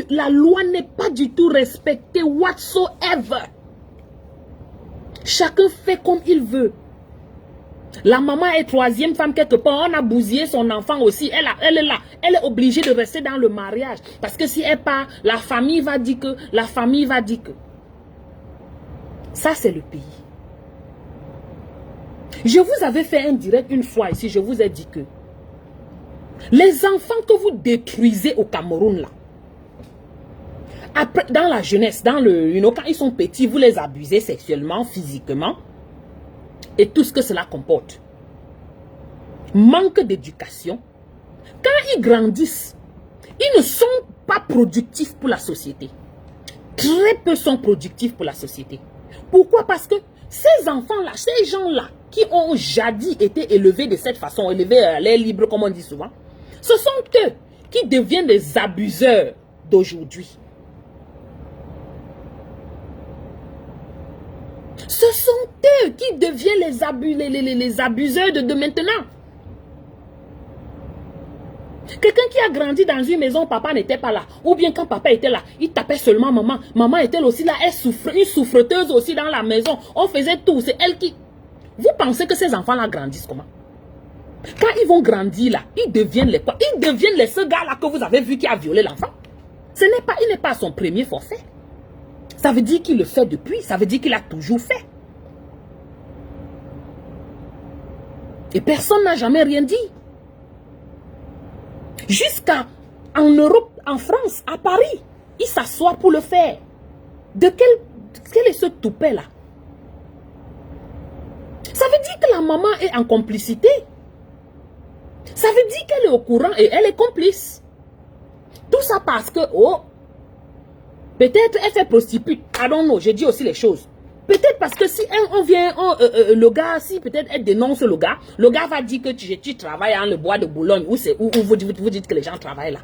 Speaker 1: la loi n'est pas du tout respectée whatsoever. Chacun fait comme il veut. La maman est troisième femme quelque part. On a bousillé son enfant aussi. Elle est là. Elle est obligée de rester dans le mariage. Parce que si elle part, la famille va dire que. La famille va dire que. Ça, c'est le pays. Je vous avais fait un direct une fois ici. Je vous ai dit que. Les enfants que vous détruisez au Cameroun là. Après, dans la jeunesse, quand ils sont petits, vous les abusez sexuellement, physiquement. Et tout ce que cela comporte. Manque d'éducation. Quand ils grandissent, ils ne sont pas productifs pour la société. Très peu sont productifs pour la société. Pourquoi? Parce que ces enfants-là, ces gens-là, qui ont jadis été élevés de cette façon, élevés à l'air libre, comme on dit souvent, ce sont eux qui deviennent les abuseurs d'aujourd'hui. Ce sont eux qui deviennent les abuseurs de maintenant. Quelqu'un qui a grandi dans une maison, papa n'était pas là. Ou bien quand papa était là, il tapait seulement maman. Maman était aussi là, elle souffrait, une souffreteuse aussi dans la maison. On faisait tout, c'est elle qui... Vous pensez que ces enfants-là grandissent comment? Quand ils vont grandir là, ils deviennent les quoi? Ils deviennent ce gars-là que vous avez vu qui a violé l'enfant. Il n'est pas à son premier forfait. Ça veut dire qu'il le fait depuis. Ça veut dire qu'il a toujours fait. Et personne n'a jamais rien dit. Jusqu'à en Europe, en France, à Paris, il s'assoit pour le faire. Quel est ce toupet là? Ça veut dire que la maman est en complicité. Ça veut dire qu'elle est au courant et elle est complice. Tout ça parce que, peut-être elle fait prostituée. I don't know, j'ai dit aussi les choses. Peut-être parce que si le gars, si peut-être elle dénonce le gars va dire que tu travailles dans le bois de Boulogne, où vous dites que les gens travaillent là.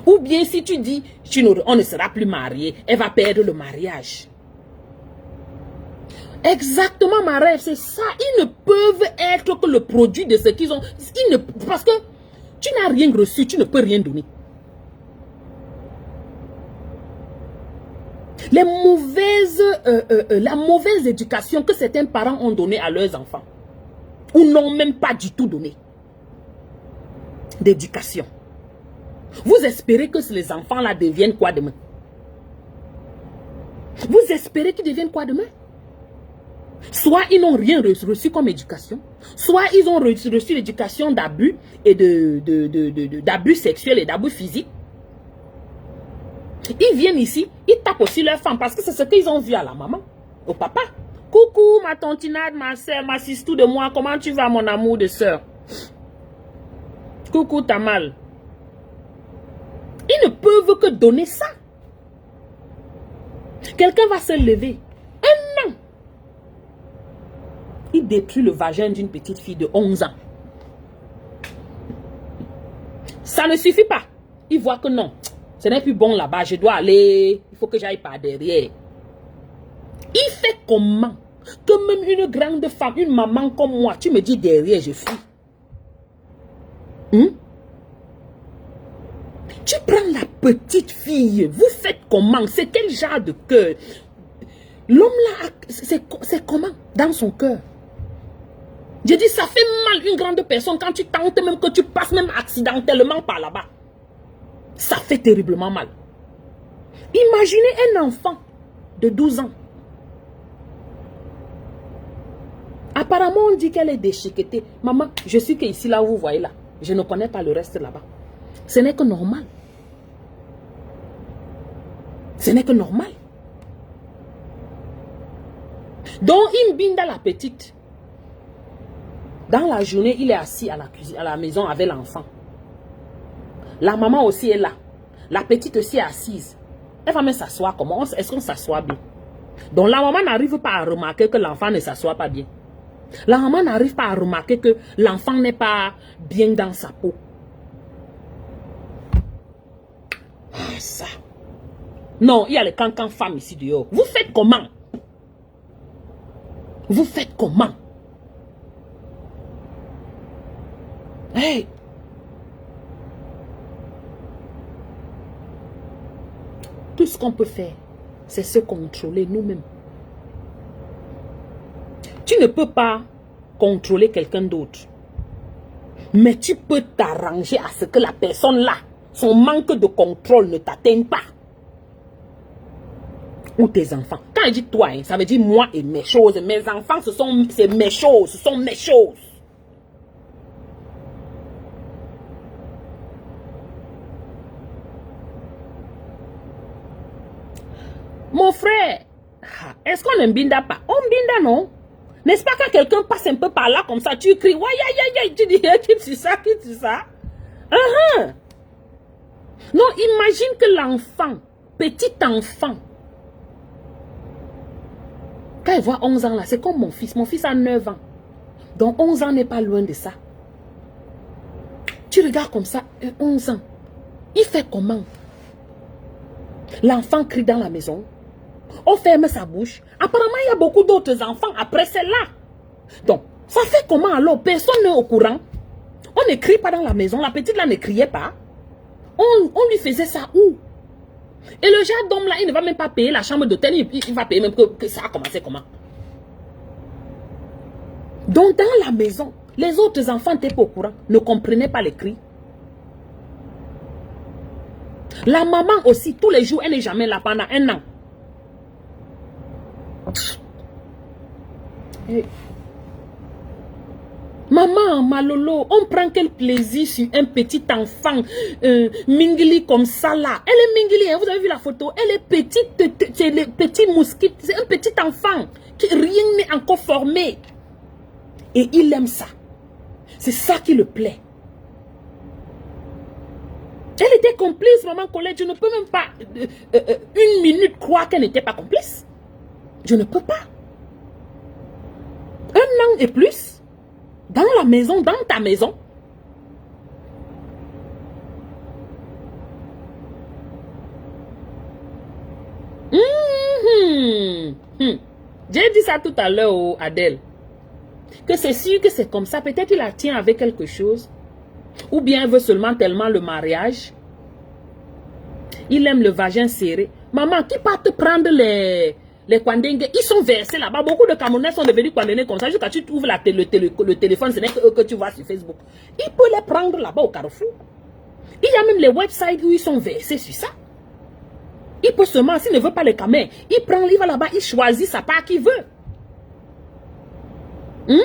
Speaker 1: Ou bien si tu dis, on ne sera plus marié, elle va perdre le mariage. Exactement, ma rêve, c'est ça. Ils ne peuvent être que le produit de ce qu'ils ont. Parce que tu n'as rien reçu, tu ne peux rien donner. La mauvaise éducation que certains parents ont donnée à leurs enfants. Ou n'ont même pas du tout donné d'éducation. Vous espérez que les enfants là deviennent quoi demain? Vous espérez qu'ils deviennent quoi demain? Soit ils n'ont rien reçu comme éducation, soit ils ont reçu l'éducation d'abus et d'abus sexuels et d'abus physiques. Ils viennent ici, ils tapent aussi leurs femmes parce que c'est ce qu'ils ont vu à la maman, au papa. Coucou ma tantinade, ma soeur, ma sistou de moi, comment tu vas mon amour de soeur? Coucou Tamal. Ils ne peuvent que donner ça. Quelqu'un va se lever. Un an. Il détruit le vagin d'une petite fille de 11 ans. Ça ne suffit pas. Il voit que non. Ce n'est plus bon là-bas. Je dois aller. Il faut que j'aille par derrière. Il fait comment que même une grande femme, une maman comme moi, tu me dis derrière, je fuis. Tu prends la petite fille, vous faites comment? C'est quel genre de cœur? L'homme là, c'est comment dans son cœur? Je dis, ça fait mal une grande personne quand tu tentes même que tu passes même accidentellement par là-bas. Ça fait terriblement mal. Imaginez un enfant de 12 ans. Apparemment, on dit qu'elle est déchiquetée. Maman, je suis que ici, là où vous voyez là. Je ne connais pas le reste là-bas. Ce n'est que normal. Ce n'est que normal. Donc, il me binda la petite. Dans la journée, il est assis à la cuisine, à la maison avec l'enfant. La maman aussi est là. La petite aussi est assise. Elle va même s'asseoir comment? Est-ce qu'on s'assoit bien? Donc, la maman n'arrive pas à remarquer que l'enfant ne s'assoit pas bien. La maman n'arrive pas à remarquer que l'enfant n'est pas bien dans sa peau. Ah, ça. Non, il y a les cancans femmes ici dehors. Vous faites comment? Vous faites comment? Hey! Tout ce qu'on peut faire, c'est se contrôler nous-mêmes. Tu ne peux pas contrôler quelqu'un d'autre. Mais tu peux t'arranger à ce que la personne là, son manque de contrôle ne t'atteigne pas. Ou tes enfants. Quand je dis toi, ça veut dire moi et mes choses. Mes enfants, c'est mes choses. Ce sont mes choses. Mon frère, est-ce qu'on ne binda pas? On binda, non? N'est-ce pas quand quelqu'un passe un peu par là comme ça, tu cries, ouais, tu dis, quitte sur ça, quitte sur ça. Non, imagine que l'enfant, petit enfant, quand il voit 11 ans là, c'est comme mon fils a 9 ans. Donc 11 ans n'est pas loin de ça. Tu regardes comme ça, 11 ans, il fait comment? L'enfant crie dans la maison. On ferme sa bouche. Apparemment, il y a beaucoup d'autres enfants après celle-là. Donc, ça fait comment alors? Personne n'est au courant. On ne crie pas dans la maison. La petite là ne criait pas. On lui faisait ça où? Et le genre d'homme là, il ne va même pas payer la chambre d'hôtel. Il va payer même que ça a commencé comment? Donc, dans la maison, les autres enfants n'étaient pas au courant. Ne comprenaient pas les cris. La maman aussi, tous les jours, elle n'est jamais là pendant 1 an. Hey. Maman, Malolo, on prend quel plaisir sur un petit enfant mingli comme ça là. Elle est mingli, hein, vous avez vu la photo? Elle est petite, c'est le petit mousquet, c'est un petit enfant qui rien n'est encore formé. Et il aime ça. C'est ça qui le plaît. Elle était complice, maman Colette. Je ne peux même pas 1 minute croire qu'elle n'était pas complice. Je ne peux pas. 1 an et plus, dans la maison, dans ta maison. J'ai dit ça tout à l'heure à Adèle. Que c'est sûr que c'est comme ça. Peut-être il la tient avec quelque chose. Ou bien elle veut seulement tellement le mariage. Il aime le vagin serré. Maman, qui part te prendre les Kwandengue? Ils sont versés là-bas. Beaucoup de Camerounais sont devenus Kwandengue comme ça. Jusqu'à tu trouves le téléphone, ce n'est que eux que tu vois sur Facebook. Il peut les prendre là-bas au Carrefour. Il y a même les websites où ils sont versés sur ça. Il peut seulement, s'il ne veut pas les Camerounais, il va là-bas, il choisit sa part qu'il veut. Il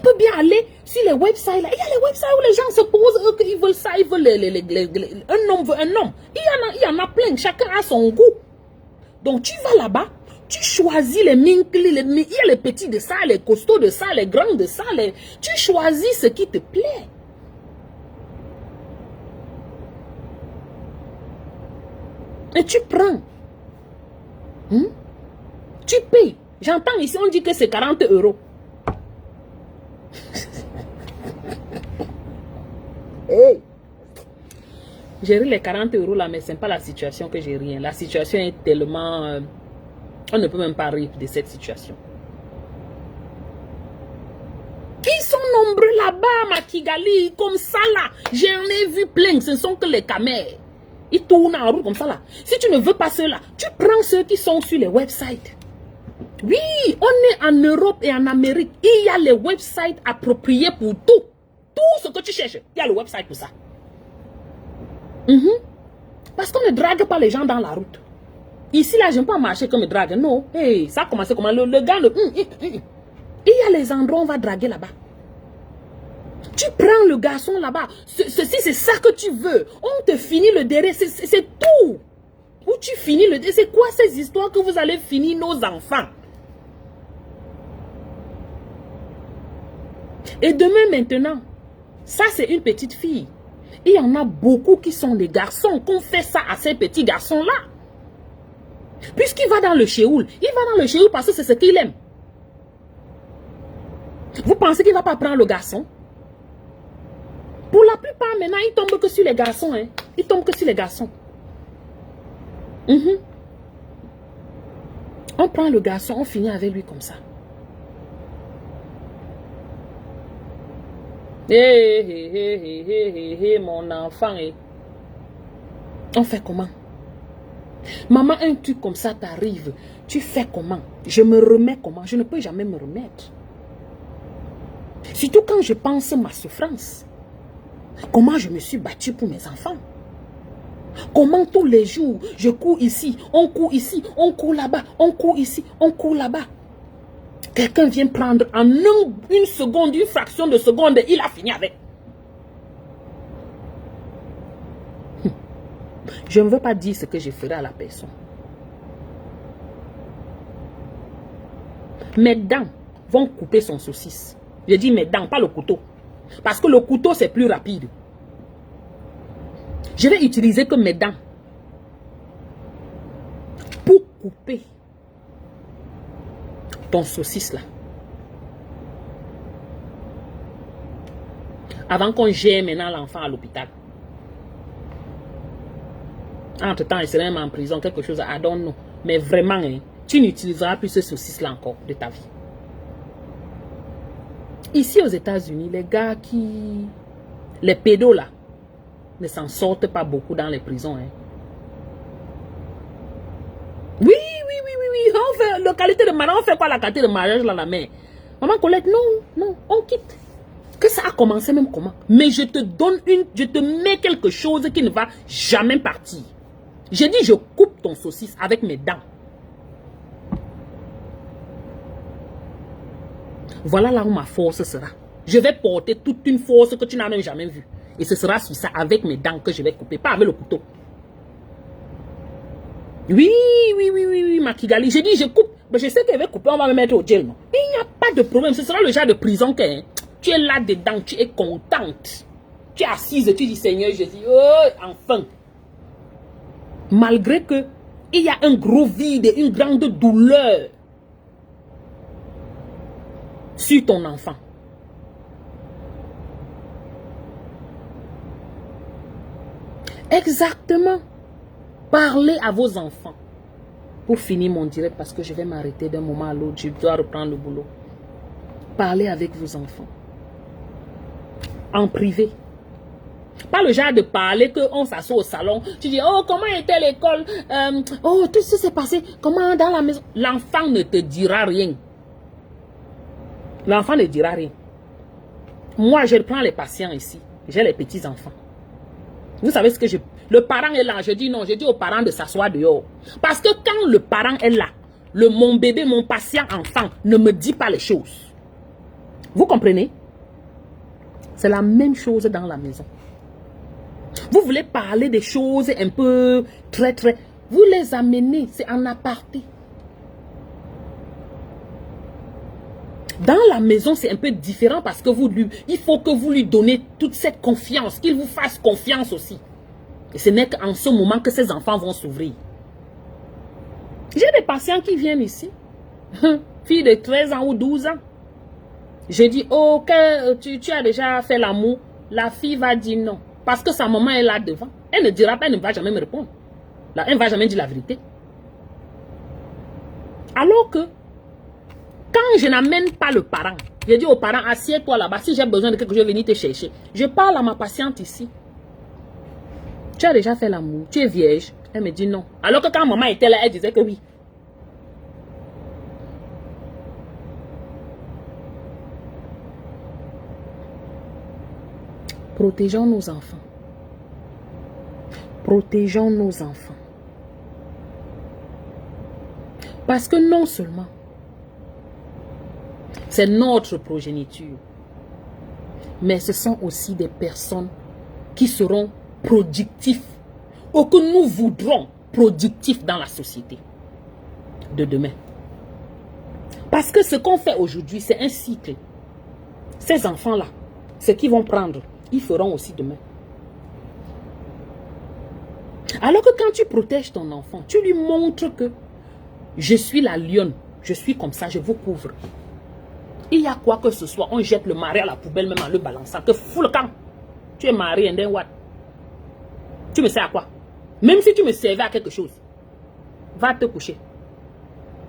Speaker 1: peut bien aller sur les websites là. Il y a les websites où les gens se posent, eux, ils veulent ça, ils veulent un homme veut un homme. Il y en a plein, chacun a son goût. Donc tu vas là-bas, tu choisis les minkli, il y a les petits de ça, les costauds de ça, les grands de ça, tu choisis ce qui te plaît. Et tu prends. Tu payes. J'entends ici, on dit que c'est 40 €. Hey. J'ai ri les 40 € là, mais ce n'est pas la situation que j'ai ri. La situation est tellement... on ne peut même pas rire de cette situation. Ils sont nombreux là-bas, ma Kigali, comme ça là. J'en ai vu plein, ce ne sont que les camers. Ils tournent en route comme ça là. Si tu ne veux pas ceux-là, tu prends ceux qui sont sur les websites. Oui, on est en Europe et en Amérique. Il y a les websites appropriés pour tout. Tout ce que tu cherches, il y a le website pour ça. Parce qu'on ne drague pas les gens dans la route. Ici, là, je n'aime pas marcher comme drague. Non, hey, ça a commencé comment le gars, il y a les endroits où on va draguer là-bas. Tu prends le garçon là-bas. Ceci, c'est ça que tu veux. On te finit le derrière, c'est tout. Où tu finis le derrière, c'est quoi ces histoires que vous allez finir nos enfants? Et demain maintenant, ça c'est une petite fille. Il y en a beaucoup qui sont des garçons, qu'on fait ça à ces petits garçons-là. Puisqu'il va dans le chéoul, il va dans le chéoul parce que c'est ce qu'il aime. Vous pensez qu'il ne va pas prendre le garçon? Pour la plupart, maintenant, il tombe que sur les garçons. Hein. Il tombe que sur les garçons. On prend le garçon, on finit avec lui comme ça. Hé, mon enfant. On fait comment? Maman, un truc comme ça t'arrive. Tu fais comment? Je me remets comment? Je ne peux jamais me remettre. Surtout quand je pense à ma souffrance. Comment je me suis battue pour mes enfants. Comment tous les jours, je cours ici, on court là-bas, on court ici, on court là-bas. Quelqu'un vient prendre en une seconde, une fraction de seconde, il a fini avec. Je ne veux pas dire ce que je ferai à la personne. Mes dents vont couper son saucisse. Je dis mes dents, pas le couteau. Parce que le couteau, c'est plus rapide. Je vais utiliser que mes dents pour couper ton saucisse là. Avant qu'on gère maintenant l'enfant à l'hôpital. Entre-temps, il serait même en prison, quelque chose, I don't know. Mais vraiment, hein, tu n'utiliseras plus ce saucisse-là encore de ta vie. Ici aux États-Unis, les gars les pédos là, ne s'en sortent pas beaucoup dans les prisons. Hein. Oui. On fait la qualité de mariage. On fait quoi la qualité de mariage là, la mère? Maman Colette, non, on quitte. Que ça a commencé même comment? Mais je te mets quelque chose qui ne va jamais partir. J'ai dit, je coupe ton saucisse avec mes dents. Voilà là où ma force sera. Je vais porter toute une force que tu n'as même jamais vue. Et ce sera sur ça, avec mes dents, que je vais couper, pas avec le couteau. Oui, ma Kigali. J'ai dit, je coupe. Mais je sais qu'elle va couper, on va me mettre au gel. Non? Il n'y a pas de problème. Ce sera le genre de prison que tu es là-dedans, tu es contente. Tu es assise, tu dis, Seigneur, je dis, oh, enfin. Malgré que il y a un gros vide, une grande douleur sur ton enfant. Exactement. Parlez à vos enfants. Pour finir mon direct, parce que je vais m'arrêter d'un moment à l'autre, je dois reprendre le boulot. Parlez avec vos enfants. En privé. Pas le genre de parler qu'on s'assoit au salon. Tu dis, oh, comment était l'école? Oh, tout ce qui s'est passé. Comment dans la maison? L'enfant ne te dira rien. L'enfant ne dira rien. Moi, je prends les patients ici. J'ai les petits-enfants. Vous savez ce que je... Le parent est là. Je dis non. Je dis aux parents de s'asseoir dehors. Parce que quand le parent est là, mon bébé, mon patient enfant ne me dit pas les choses. Vous comprenez? C'est la même chose dans la maison. Vous voulez parler des choses un peu très. Vous les amenez, c'est en aparté. Dans la maison, c'est un peu différent parce que il faut que vous lui donnez toute cette confiance, qu'il vous fasse confiance aussi. Et ce n'est qu'en ce moment que ces enfants vont s'ouvrir. J'ai des patients qui viennent ici, filles de 13 ans ou 12 ans. Je dis, oh, tu as déjà fait l'amour. La fille va dire non. Parce que sa maman est là devant. Elle ne dira pas, elle ne va jamais me répondre. Là, elle ne va jamais dire la vérité. Alors que, quand je n'amène pas le parent, je dis aux parents, assieds-toi là-bas, si j'ai besoin de quelque chose, je vais venir te chercher. Je parle à ma patiente ici. Tu as déjà fait l'amour, tu es vierge. Elle me dit non. Alors que quand maman était là, elle disait que oui. Protégeons nos enfants. Protégeons nos enfants. Parce que non seulement c'est notre progéniture, mais ce sont aussi des personnes qui seront productifs ou que nous voudrons productifs dans la société de demain. Parce que ce qu'on fait aujourd'hui, c'est un cycle. Ces enfants-là, ce qu'ils vont prendre, ils feront aussi demain. Alors que quand tu protèges ton enfant, tu lui montres que je suis la lionne, je suis comme ça, je vous couvre. Il y a quoi que ce soit, on jette le mari à la poubelle même en le balançant. Que fou le camp. Tu es marié, and then what? Tu me sers à quoi? Même si tu me servais à quelque chose, va te coucher.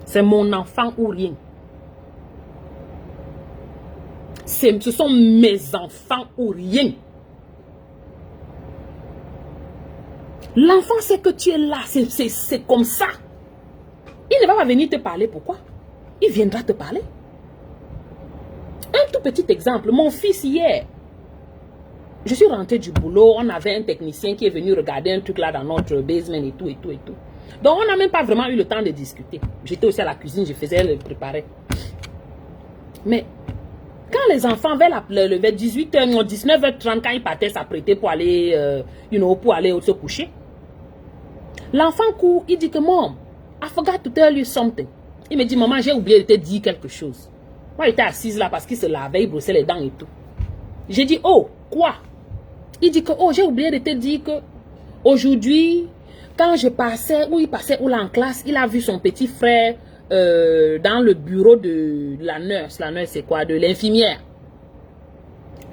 Speaker 1: C'est mon enfant ou rien. Ce sont mes enfants ou rien. L'enfant sait que tu es là, c'est comme ça. Il ne va pas venir te parler, pourquoi? Il viendra te parler. Un tout petit exemple, mon fils hier, je suis rentré du boulot, on avait un technicien qui est venu regarder un truc là dans notre basement et tout, et tout, et tout. Donc on n'a même pas vraiment eu le temps de discuter. J'étais aussi à la cuisine, je faisais le préparer. Mais quand les enfants vers 18h, 19h30, quand ils partaient s'apprêter pour aller, pour aller se coucher, l'enfant court, il dit que Mom, I forgot to tell you something. Il me dit, maman, j'ai oublié de te dire quelque chose. Moi, j'étais assise là parce qu'il se lavait, il brossait les dents et tout. J'ai dit, oh, quoi? Il dit que, oh, j'ai oublié de te dire que aujourd'hui, quand je passais, où il passait, où là en classe, il a vu son petit frère dans le bureau de la nurse. La nurse, c'est quoi? De l'infirmière.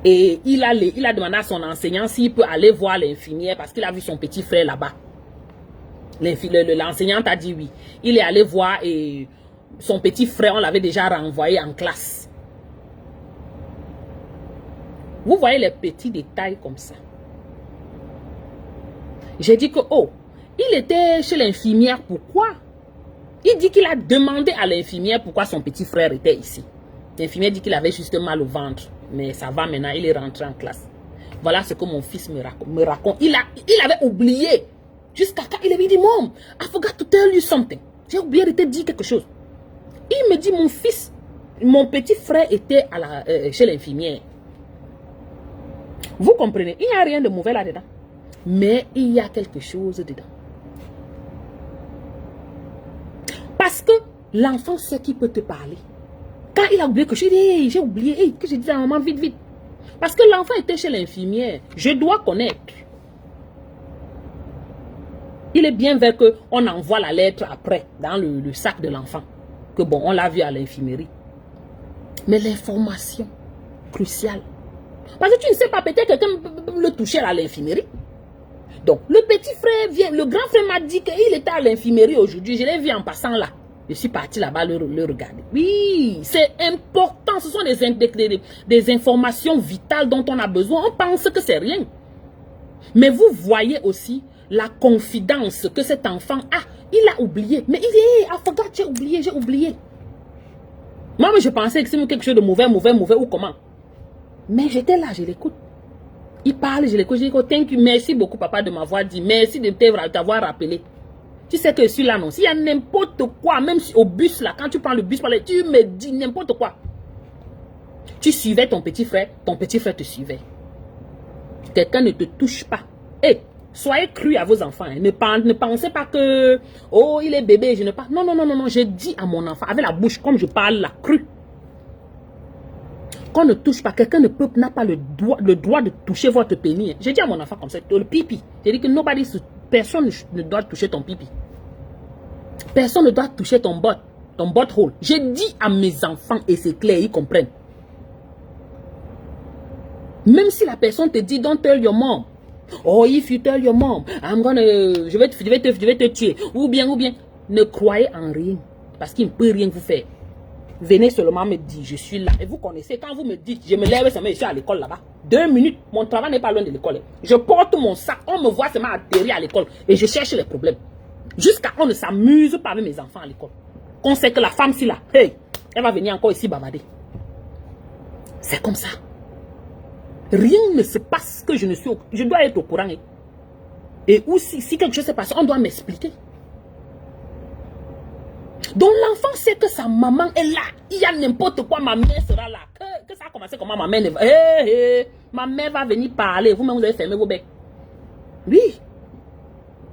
Speaker 1: Et il a demandé à son enseignant s'il peut aller voir l'infirmière parce qu'il a vu son petit frère là-bas. L'enseignante a dit oui. Il est allé voir et son petit frère, on l'avait déjà renvoyé en classe. Vous voyez les petits détails comme ça. J'ai dit que, oh, il était chez l'infirmière, pourquoi? Il dit qu'il a demandé à l'infirmière pourquoi son petit frère était ici. L'infirmière dit qu'il avait juste mal au ventre. Mais ça va maintenant, il est rentré en classe. Voilà ce que mon fils me raconte. Il avait oublié. Jusqu'à quand il avait dit, Mom, I forgot to tell you something. J'ai oublié de te dire quelque chose. Il me dit, mon fils, mon petit frère était chez l'infirmière. Vous comprenez, il n'y a rien de mauvais là-dedans. Mais il y a quelque chose dedans. Parce que l'enfant sait qu'il peut te parler. Quand il a oublié que je dis, hey, j'ai oublié, hey, que j'ai dit à maman, vite, vite. Parce que l'enfant était chez l'infirmière. Je dois connaître. Il est bien vrai qu'on envoie la lettre après, dans le sac de l'enfant. Que bon, on l'a vu à l'infirmerie. Mais l'information cruciale. Parce que tu ne sais pas, peut-être quelqu'un le toucher à l'infirmerie. Donc, le petit frère vient, le grand frère m'a dit qu'il était à l'infirmerie aujourd'hui. Je l'ai vu en passant là. Je suis parti là-bas le regarder. Oui, c'est important. Ce sont des informations vitales dont on a besoin. On pense que c'est rien. Mais vous voyez aussi la confidence que cet enfant a. Il a oublié. Mais il dit, ah, forgot, j'ai oublié. Moi, je pensais que c'est quelque chose de mauvais ou comment. Mais j'étais là, je l'écoute. Il parle, je l'écoute, je dis, oh, thank you, merci beaucoup papa de m'avoir dit, merci de t'avoir rappelé. Tu sais que je suis là, non? S'il y a n'importe quoi, même si au bus là, quand tu prends le bus, tu me dis n'importe quoi. Tu suivais ton petit frère te suivait. Quelqu'un ne te touche pas. Hey, soyez crus à vos enfants. Hein. Ne pensez pas que, oh, il est bébé, je ne parle. Non, je dis à mon enfant, avec la bouche, comme je parle là, cru. Qu'on ne touche pas, quelqu'un n'a pas le droit de toucher votre pénis. J'ai dit à mon enfant comme ça, le pipi. J'ai dit que personne ne doit toucher ton pipi. Personne ne doit toucher ton butthole. J'ai dit à mes enfants, et c'est clair, ils comprennent. Même si la personne te dit, don't tell your mom. Oh, if you tell your mom, je vais te tuer. Ou bien, ne croyez en rien. Parce qu'il ne peut rien vous faire. Venez seulement me dire, je suis là. Et vous connaissez, quand vous me dites, je me lève seulement, je suis à l'école là-bas. 2 minutes, mon travail n'est pas loin de l'école. Je porte mon sac, on me voit seulement atterrir à l'école. Et je cherche les problèmes. Jusqu'à on ne s'amuse pas avec mes enfants à l'école. On sait que la femme, si là, hey, elle va venir encore ici bavarder. C'est comme ça. Rien ne se passe que je dois être au courant. Et aussi, si quelque chose s'est passé, on doit m'expliquer. Donc l'enfant sait que sa maman est là. Il y a n'importe quoi, ma mère sera là. Que ça a commencé comment ma mère ne va. Ma mère va venir parler. Vous-même, vous allez fermer vos becs. Oui.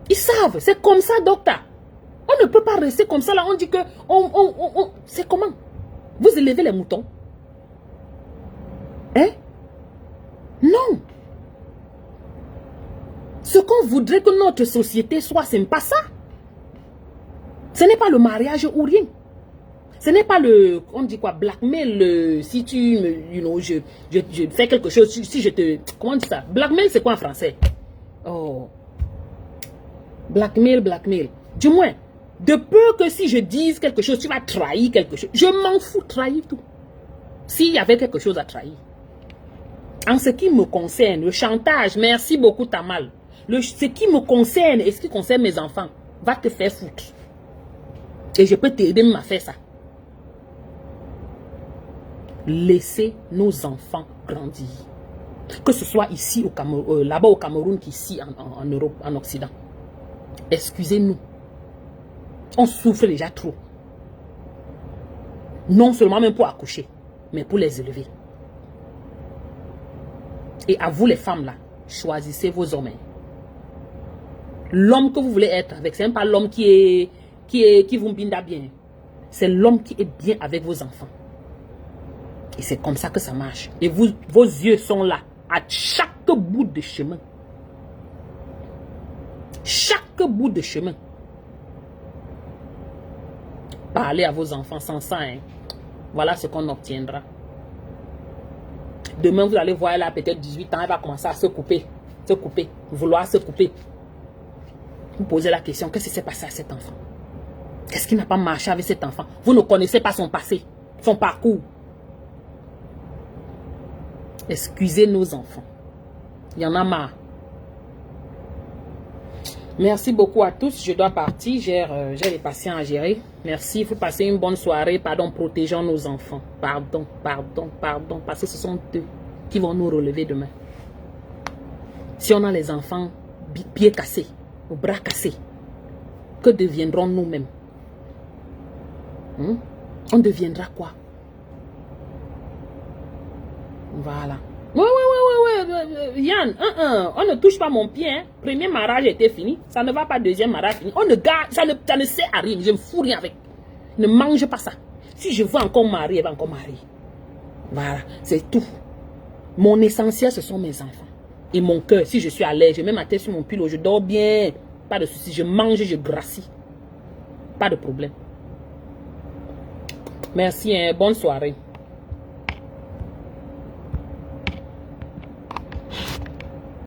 Speaker 1: Ils savent. C'est comme ça, docteur. On ne peut pas rester comme ça là. On dit que... c'est comment? Vous élevez les moutons. Hein? Non. Ce qu'on voudrait que notre société soit, ce n'est pas ça. Ce n'est pas le mariage ou rien. Ce n'est pas le, on dit quoi, blackmail, si tu me, je fais quelque chose, si je te, comment on dit ça? Blackmail, c'est quoi en français? Oh. Blackmail. Du moins, de peu que si je dise quelque chose, tu vas trahir quelque chose. Je m'en fous, trahir tout. S'il y avait quelque chose à trahir. En ce qui me concerne, le chantage, merci beaucoup Tamal. Ce qui me concerne et ce qui concerne mes enfants, va te faire foutre. Et je peux t'aider même à faire ça. Laissez nos enfants grandir. Que ce soit ici au Cameroun, là-bas au Cameroun qu'ici en Europe, en Occident. Excusez-nous. On souffre déjà trop. Non seulement même pour accoucher, mais pour les élever. Et à vous les femmes là, choisissez vos hommes. L'homme que vous voulez être avec, ce n'est pas l'homme qui vous binda bien. C'est l'homme qui est bien avec vos enfants. Et c'est comme ça que ça marche. Et vos yeux sont là, à chaque bout de chemin. Chaque bout de chemin. Parlez à vos enfants sans ça. Hein. Voilà ce qu'on obtiendra. Demain, vous allez voir, elle a peut-être 18 ans, elle va commencer à se couper, vouloir se couper. Vous posez la question, qu'est-ce qui s'est passé à cet enfant? Qu'est-ce qui n'a pas marché avec cet enfant? Vous ne connaissez pas son passé, son parcours. Excusez nos enfants. Il y en a marre. Merci beaucoup à tous. Je dois partir. J'ai les patients à gérer. Merci. Il faut passer une bonne soirée. Pardon, protégeons nos enfants. Pardon. Parce que ce sont eux qui vont nous relever demain. Si on a les enfants pieds cassés, bras cassés, que deviendrons nous-mêmes? On deviendra quoi? Voilà. Ouais. Yann, on ne touche pas mon pied. Hein. Premier mariage était fini. Ça ne va pas, deuxième mariage fini. On ne garde, ça ne sert à rien. Je ne fous rien avec. Ne mange pas ça. Si je veux encore marier, elle va encore marier. Voilà, c'est tout. Mon essentiel, ce sont mes enfants. Et mon cœur, si je suis à l'aise, je mets ma tête sur mon pilot, je dors bien. Pas de souci, je mange, je gracie. Pas de problème. Merci, hein. Bonne soirée.